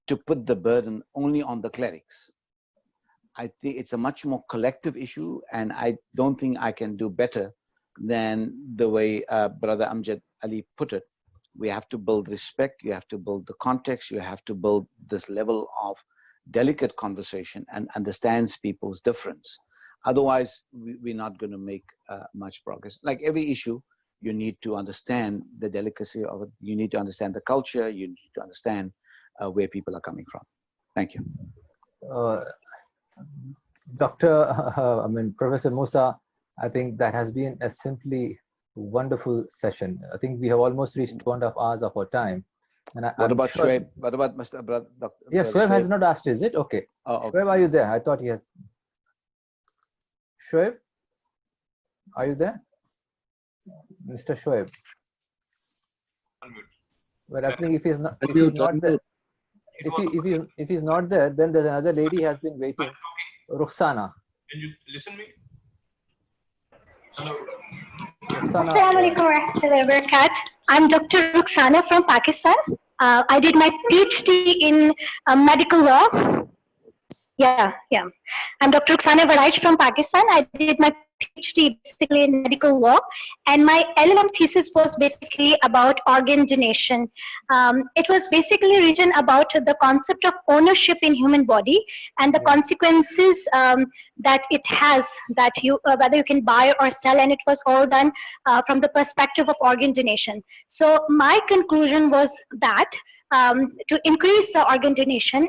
to put the burden only on the clerics. I think it's a much more collective issue, and I don't think I can do better than the way Brother Amjad Ali put it. We have to build respect, you have to build the context, you have to build this level of delicate conversation and understands people's difference. Otherwise, we're not going to make much progress. Like every issue, you need to understand the delicacy of it. You need to understand the culture. You need to understand where people are coming from. Thank you. Professor Musa, I think that has been a simply wonderful session. I think we have almost reached 2.5 hours of our time. And what about Shoaib? What about Mr. Dr. Yeah, Shoaib has not asked, is it? Okay. Oh, okay. Shoaib, are you there? I thought he has. Shoaib, are you there? Mr. Shoaib. Well, I think if he's not there, if he's not there, then there's another lady has been waiting. Rukhsana. Can you listen to me? Assalamu alaikum warahmatullahi wabarakatuh. I'm Dr. Rukhsana from Pakistan. I did my PhD in medical law. Yeah. I'm Dr. Rukhsana Varaj from Pakistan. I did my PhD basically in medical law, and my LLM thesis was basically about organ donation. It was basically written about the concept of ownership in human body and the consequences that it has, that you whether you can buy or sell, and it was all done from the perspective of organ donation. So my conclusion was that to increase the organ donation,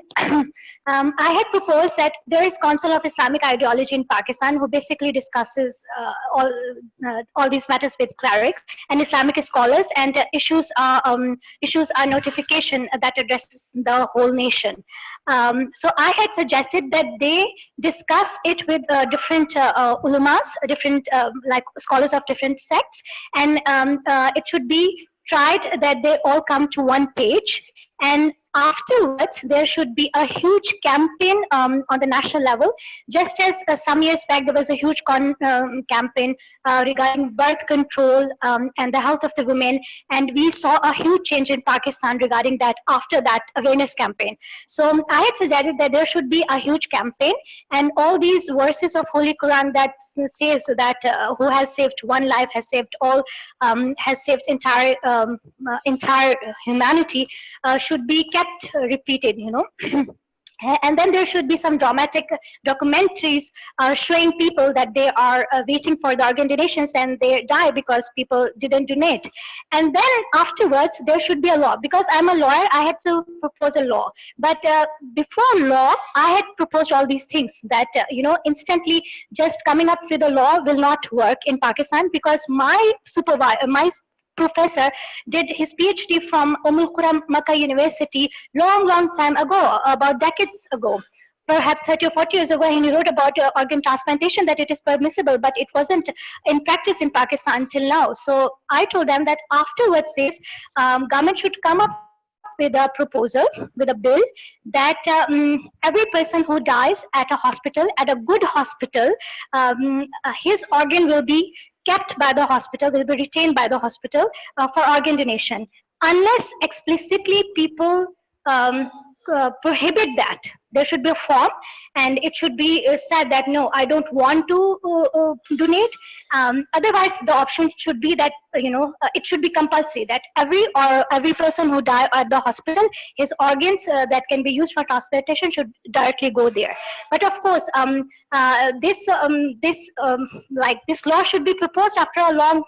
I had proposed that there is Council of Islamic Ideology in Pakistan who basically discusses all these matters with clerics and Islamic scholars, and issues are notification that addresses the whole nation. So I had suggested that they discuss it with different ulamas, different like scholars of different sects, and it should be tried that they all come to one page, and afterwards there should be a huge campaign on the national level, just as some years back there was a huge campaign regarding birth control and the health of the women, and we saw a huge change in Pakistan regarding that after that awareness campaign. So I had suggested that there should be a huge campaign, and all these verses of Holy Quran that says that who has saved one life has saved all, has saved entire humanity, should be kept repeated, and then there should be some dramatic documentaries showing people that they are waiting for the organ donations and they die because people didn't donate. And then afterwards there should be a law. Because I'm a lawyer, I had to propose a law. But before law, I had proposed all these things that instantly just coming up with a law will not work in Pakistan, because my professor did his PhD from Qura Makkah University long time ago, about decades ago, perhaps 30 or 40 years ago, and he wrote about organ transplantation, that it is permissible, but it wasn't in practice in Pakistan until now. So I told them that afterwards this government should come up with a proposal, with a bill, that every person who dies at a hospital, at a good hospital, his organ will be kept by the hospital, will be retained by the hospital for organ donation, unless explicitly people prohibit that. There should be a form, and it should be said that no, I don't want to donate. Otherwise, the option should be that it should be compulsory that every person who dies at the hospital, his organs that can be used for transplantation should directly go there. But of course, this law should be proposed after a long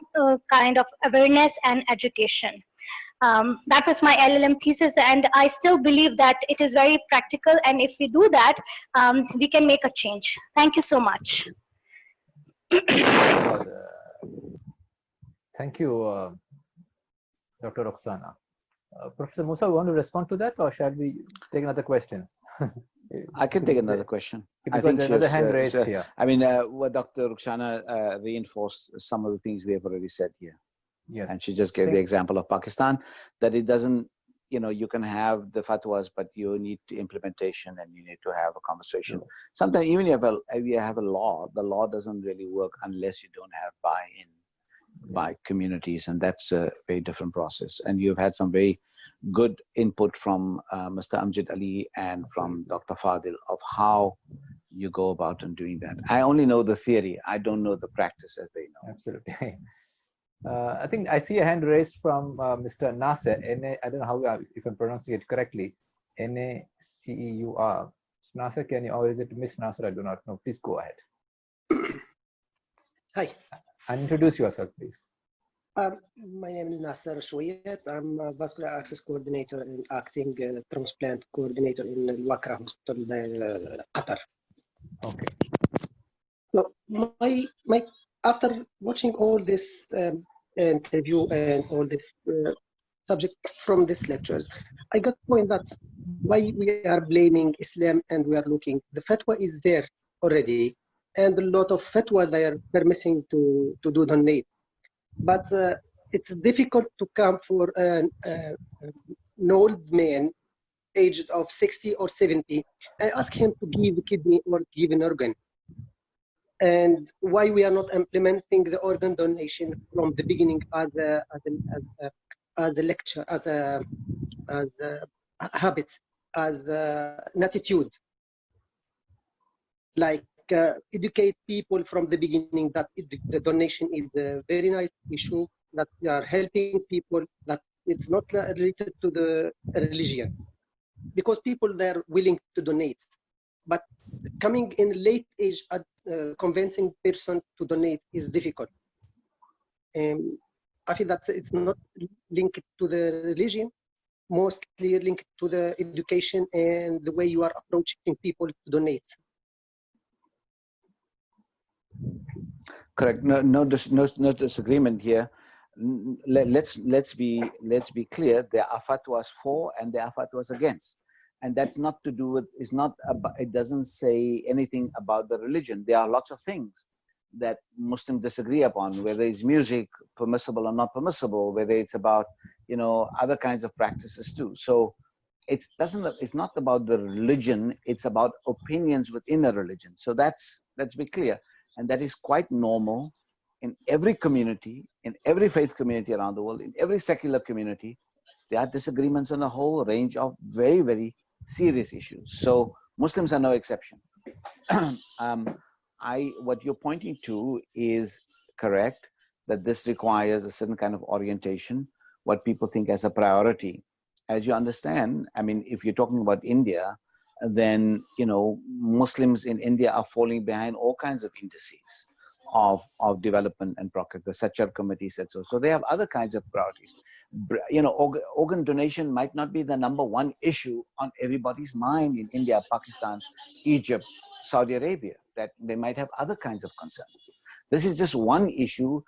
kind of awareness and education. That was my LLM thesis, and I still believe that it is very practical, and if we do that, we can make a change. Thank you so much. Thank you, Dr. Roxana. Professor Musa, you want to respond to that, or shall we take another question? I can take another question. Because I think there's another hand raised here. I mean, what Dr. Roxana reinforced some of the things we have already said here. Yes. And she just gave the example of Pakistan, that it doesn't, you can have the fatwas, but you need implementation, and you need to have a conversation. Sometimes even if you have a law, the law doesn't really work unless you don't have buy-in by communities, and that's a very different process. And you've had some very good input from Mr. Amjad Ali and from Dr. Fadil of how you go about in doing that. I only know the theory. I don't know the practice as they know. Absolutely. I think I see a hand raised from Mr. Nasser. I don't know how if I'm pronouncing it correctly. N-A-C-E-U-R. Nasser, can you, or is it Miss Nasser? I do not know. Please go ahead. Hi. And introduce yourself, please. My name is Nasser Shwiyat. I'm a vascular access coordinator and acting transplant coordinator in Al Wakra Hospital, Qatar. Okay. So my after watching all this interview and all this subject from these lectures, I got the point that why we are blaming Islam and we are looking, the fatwa is there already, and a lot of fatwa they are permitting to do donate. But it's difficult to come for an old man aged of 60 or 70 and ask him to give a kidney or give an organ. And why we are not implementing the organ donation from the beginning as a lecture, as a habit, as an attitude, like educate people from the beginning that the donation is a very nice issue, that we are helping people, that it's not related to the religion, because people they're willing to donate, but coming in late age, convincing person to donate is difficult. I feel that it's not linked to the religion, mostly linked to the education and the way you are approaching people to donate. Correct. No disagreement here. Let's be clear. There are fatwas for and there are fatwas against, and that's not to do with. It's not about. It doesn't say anything about the religion. There are lots of things that Muslims disagree upon, whether it's music permissible or not permissible, whether it's about other kinds of practices too. So it's not about the religion. It's about opinions within a religion. So let's be clear. And that is quite normal in every community, in every faith community around the world, in every secular community. There are disagreements on a whole range of very, very serious issues. So Muslims are no exception. What you're pointing to is correct, that this requires a certain kind of orientation, what people think as a priority. As you understand, I mean, if you're talking about India, then Muslims in India are falling behind all kinds of indices of development and progress. The Sachar committee said so. So they have other kinds of priorities. Organ donation might not be the number one issue on everybody's mind in India, Pakistan, Egypt, Saudi Arabia, that they might have other kinds of concerns. This is just one issue,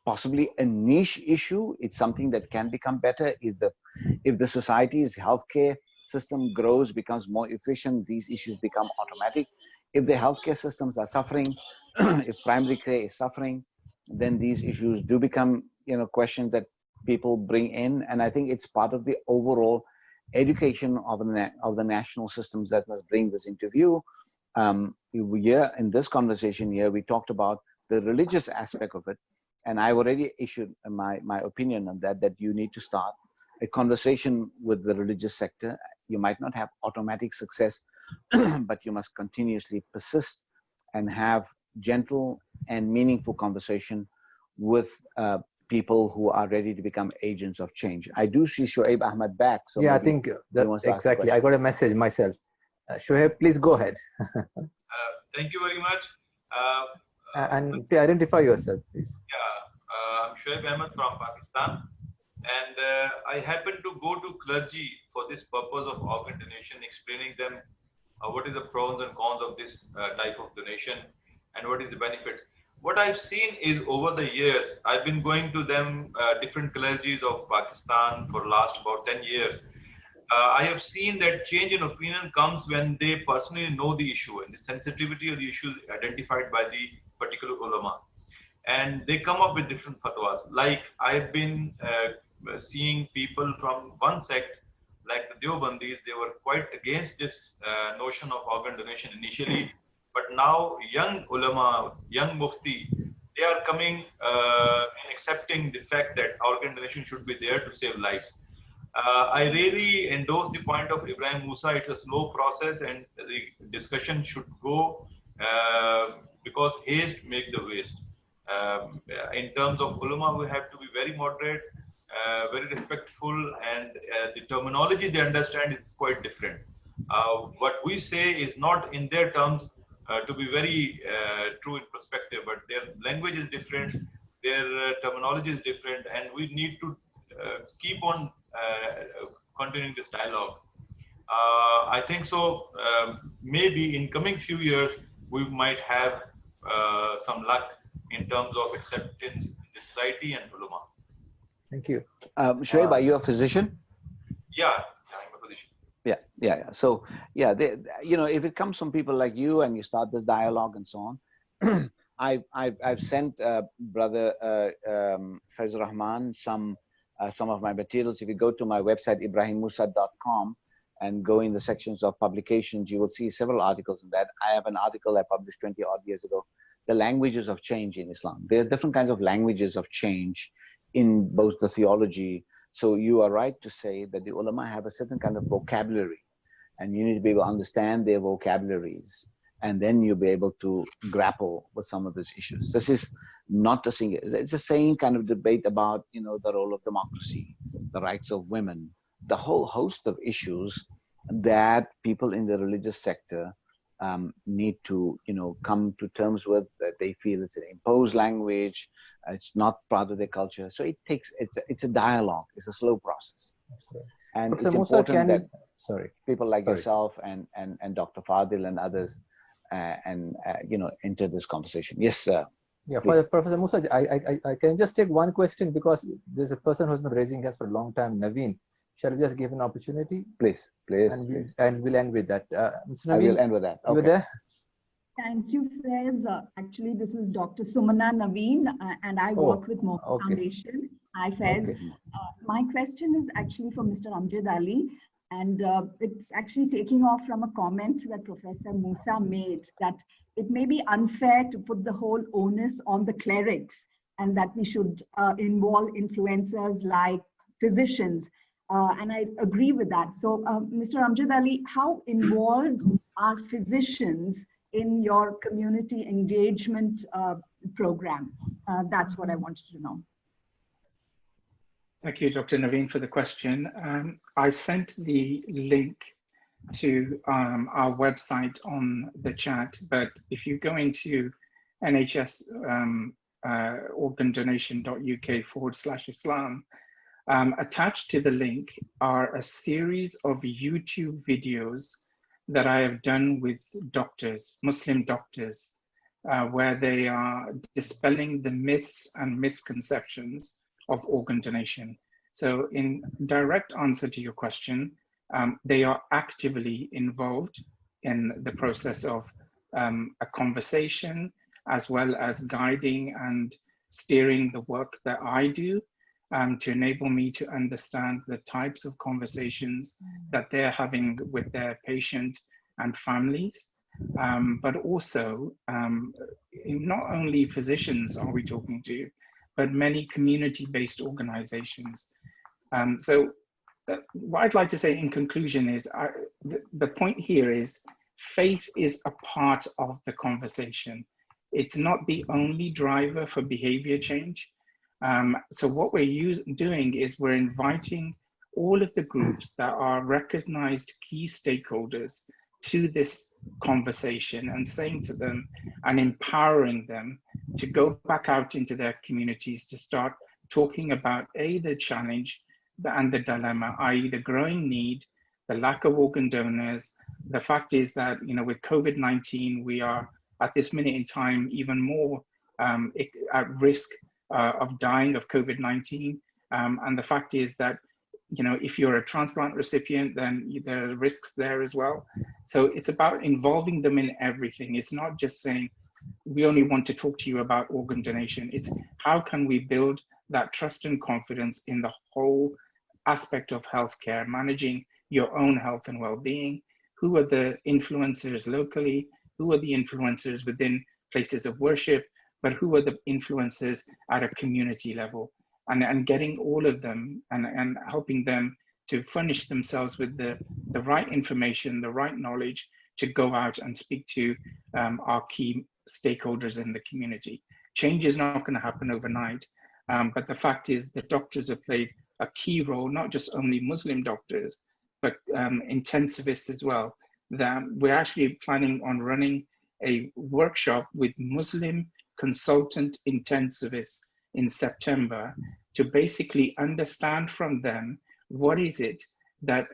possibly a niche issue. It's something that can become better if the society's healthcare system grows, becomes more efficient, these issues become automatic. If the healthcare systems are suffering, if primary care is suffering, then these issues do become questions that people bring in. And I think it's part of the overall education of the national systems that must bring this into view. Here in this conversation here, we talked about the religious aspect of it, and I already issued my opinion on that you need to start a conversation with the religious sector. You might not have automatic success, but you must continuously persist and have gentle and meaningful conversation with people who are ready to become agents of change. I do see Shoaib Ahmed back. So yeah, I think exactly. I got a message myself. Shoaib, please go ahead. Thank you very much. And identify yourself, please. Yeah, I'm Shoaib Ahmed from Pakistan. And I happened to go to clergy for this purpose of organ donation, explaining them what is the pros and cons of this type of donation and what is the benefits. What I've seen is over the years, I've been going to them, different clergies of Pakistan for last about 10 years. I have seen that change in opinion comes when they personally know the issue and the sensitivity of the issues identified by the particular ulama. and they come up with different fatwas. Like I've been seeing people from one sect, like the Deobandis, they were quite against this notion of organ donation initially, but now young ulama, young mufti, they are coming and accepting the fact that organ donation should be there to save lives. I really endorse the point of Ibrahim Musa. It's a slow process, and the discussion should go because haste make the waste. In terms of ulama, we have to be very moderate, very respectful, and the terminology they understand is quite different. What we say is not in their terms to be very true in perspective, but their language is different, their terminology is different, and we need to keep on continuing this dialogue. I think so. Maybe in coming few years, we might have some luck in terms of acceptance in the society and ulama. Thank you. Shoaib, are you a physician? Yeah, I'm a physician. Yeah. So yeah, if it comes from people like you and you start this dialogue and so on, I've sent brother Faiz Rahman some of my materials. If you go to my website ibrahimmusa.com and go in the sections of publications, you will see several articles in that. I have an article I published 20 odd years ago, the languages of change in Islam. There are different kinds of languages of change in both the theology. So you are right to say that the ulama have a certain kind of vocabulary, and you need to be able to understand their vocabularies, and then you'll be able to grapple with some of these issues. This is not a single, it's the same kind of debate about, the role of democracy, the rights of women, the whole host of issues that people in the religious sector need to, come to terms with, that they feel it's an imposed language, it's not part of their culture. So it's a dialogue, it's a slow process. And Professor it's Musa, important that people like Sorry. yourself and Dr. Fadil and others enter this conversation. Yes, sir. Yeah, Please. for Professor Musa, I can just take one question, because there's a person who's been raising hands for a long time, Naveen. Shall we just give an opportunity? Please. And we'll end with that. Mr. Naveen, I will end with that. You were there? Thank you, Faiz. Actually, this is Dr. Sumana Naveen, and I work with Moham Foundation. Hi, Faiz. Okay. My question is actually for Mr. Amjad Ali, and it's actually taking off from a comment that Professor Musa made, that it may be unfair to put the whole onus on the clerics, and that we should involve influencers like physicians. And I agree with that. So, Mr. Amjad Ali, how involved are physicians in your community engagement program? That's what I wanted to know. Thank you, Dr. Naveen, for the question. I sent the link to our website on the chat, but if you go into NHS organdonation.uk/Islam, attached to the link are a series of YouTube videos that I have done with doctors, Muslim doctors, where they are dispelling the myths and misconceptions of organ donation. So in direct answer to your question, they are actively involved in the process of a conversation, as well as guiding and steering the work that I do, to enable me to understand the types of conversations that they're having with their patient and families. But also, not only physicians are we talking to, but many community-based organizations. So what I'd like to say in conclusion is, the point here is, faith is a part of the conversation. It's not the only driver for behavior change. So what we're doing is we're inviting all of the groups that are recognized key stakeholders to this conversation, and saying to them and empowering them to go back out into their communities to start talking about the challenge and the dilemma, i.e. the growing need, the lack of organ donors. The fact is that, with COVID-19, we are at this minute in time even more at risk of dying of COVID-19. And the fact is that, if you're a transplant recipient, then there are risks there as well. So it's about involving them in everything. It's not just saying, we only want to talk to you about organ donation. It's how can we build that trust and confidence in the whole aspect of healthcare, managing your own health and well-being. Who are the influencers locally? Who are the influencers within places of worship? But who are the influencers at a community level? And getting all of them and helping them to furnish themselves with the right information, the right knowledge to go out and speak to our key stakeholders in the community. Change is not going to happen overnight, but the fact is that doctors have played a key role, not just only Muslim doctors, but intensivists as well. That we're actually planning on running a workshop with Muslim consultant intensivists in September to basically understand from them what is it that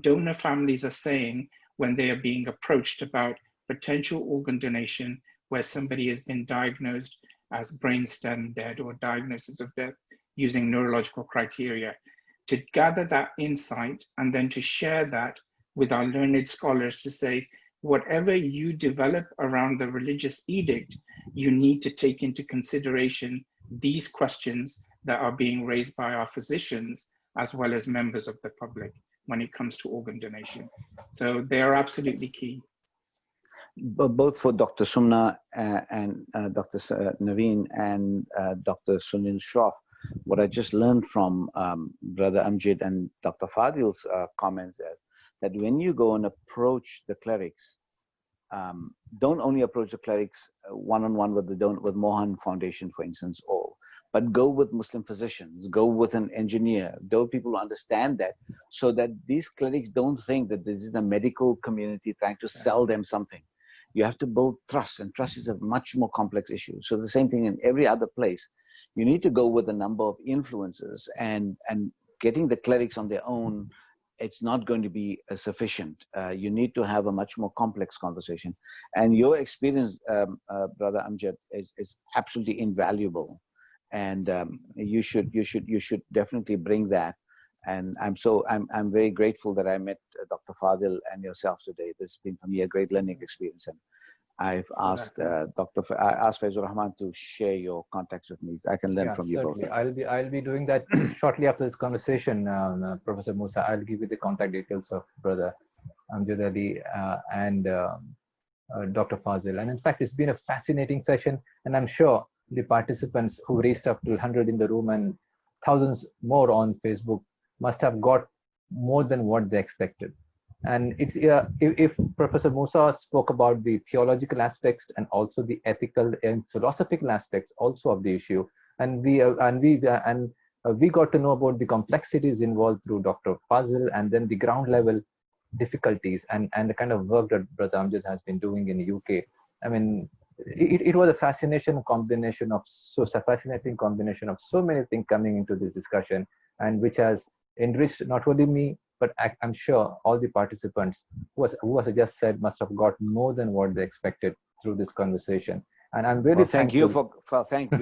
donor families are saying when they are being approached about potential organ donation where somebody has been diagnosed as brainstem dead or diagnosis of death using neurological criteria, to gather that insight and then to share that with our learned scholars to say, whatever you develop around the religious edict, you need to take into consideration these questions that are being raised by our physicians as well as members of the public when it comes to organ donation. So they are absolutely key. Both for Dr. Sumna and Dr. Naveen and Dr. Sunil Shroff, what I just learned from Brother Amjad and Dr. Fadil's comments is that when you go and approach the clerics, don't only approach the clerics one-on-one with Mohan Foundation, for instance, but go with Muslim physicians, go with an engineer, those people who understand that, so that these clerics don't think that this is a medical community trying to sell them something. You have to build trust, and trust is a much more complex issue. So the same thing in every other place. You need to go with a number of influences, and getting the clerics on their own, it's not going to be sufficient. You need to have a much more complex conversation. And your experience, Brother Amjad, is absolutely invaluable. And you should definitely bring that. And I'm very grateful that I met Dr. Fadil and yourself today. This has been for me a great learning experience. And I've asked I asked Faizur Rahman to share your contacts with me. I can learn from you both. I'll be doing that shortly after this conversation, Professor Musa. I'll give you the contact details of Brother Amjad Ali and Dr. Fazil. And in fact, it's been a fascinating session, and I'm sure the participants who reached up to 100 in the room and thousands more on Facebook must have got more than what they expected. And it's if Professor Musa spoke about the theological aspects and also the ethical and philosophical aspects also of the issue, and we got to know about the complexities involved through Dr. Fazil, and then the ground level difficulties and the kind of work that Brother Amjad has been doing in the UK. I mean, it was a fascinating combination of so many things coming into this discussion, and which has enriched not only me, but I'm sure all the participants who as I just said must have got more than what they expected through this conversation. And I'm really thankful. Thank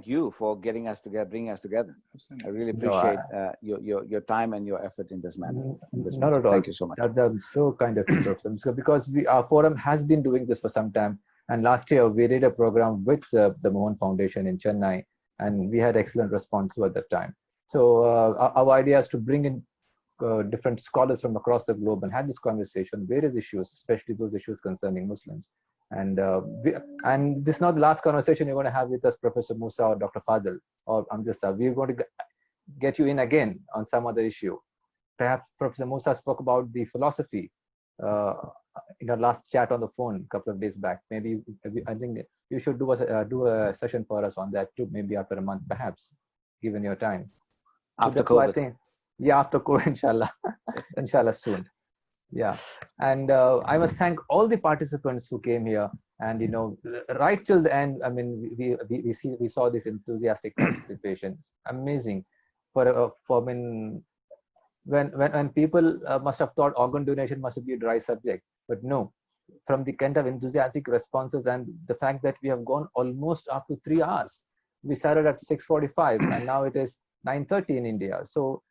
you for getting us together, bringing us together. I really appreciate your time and your effort in this manner. Not at all. Thank you so much. That's so kind of you, Professor. Because our forum has been doing this for some time. And last year we did a program with the Mohan Foundation in Chennai, and we had excellent response at that time. So our idea is to bring in different scholars from across the globe and have this conversation, various issues, especially those issues concerning Muslims. And this is not the last conversation you're going to have with us, Professor Musa or Dr. Fadil or Amjad. We're going to get you in again on some other issue. Perhaps Professor Musa spoke about the philosophy in our last chat on the phone a couple of days back. Maybe I think you should do a session for us on that too, maybe after a month, perhaps, given your time. After COVID. After COVID, inshallah. Inshallah soon. Yeah. And I must thank all the participants who came here, and right till the end. I mean, we saw this enthusiastic participation. It's amazing. When people must have thought organ donation must be a dry subject, but no, from the kind of enthusiastic responses and the fact that we have gone almost up to 3 hours. We started at 6:45 and now it is 9:30 in India. So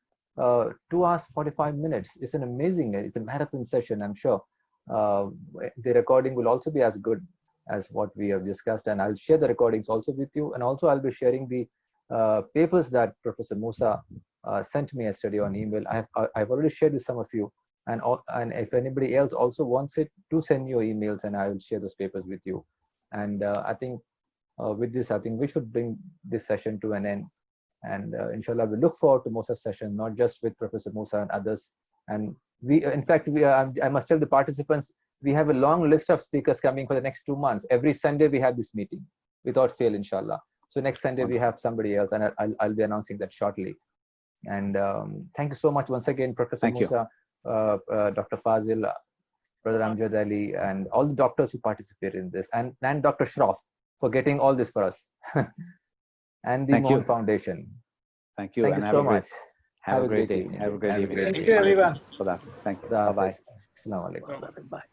2 hours 45 minutes. It's a marathon session, I'm sure. The recording will also be as good. as what we have discussed. And I'll share the recordings also with you. And also I'll be sharing the papers that Professor Musa sent me yesterday on email. I've already shared with some of you. And if anybody else also wants it, do send me your emails and I will share those papers with you. And I think with this, I think we should bring this session to an end. And inshallah, we look forward to Musa's session, not just with Professor Musa and others. And we, in fact, I must tell the participants, we have a long list of speakers coming for the next 2 months. Every Sunday we have this meeting without fail, inshallah. So next Sunday we have somebody else, and I'll be announcing that shortly. And thank you so much once again, Professor Musa, Dr. Fazil, Brother Amjad Ali, and all the doctors who participated in this, and Dr. Shroff for getting all this for us, and the Mohan Foundation. Thank you. Thank you so much. Have a great day. evening. Have a great evening. Thank Thank you, you, everyone. Thank you. Bye-bye. Assalamu alaikum. Bye.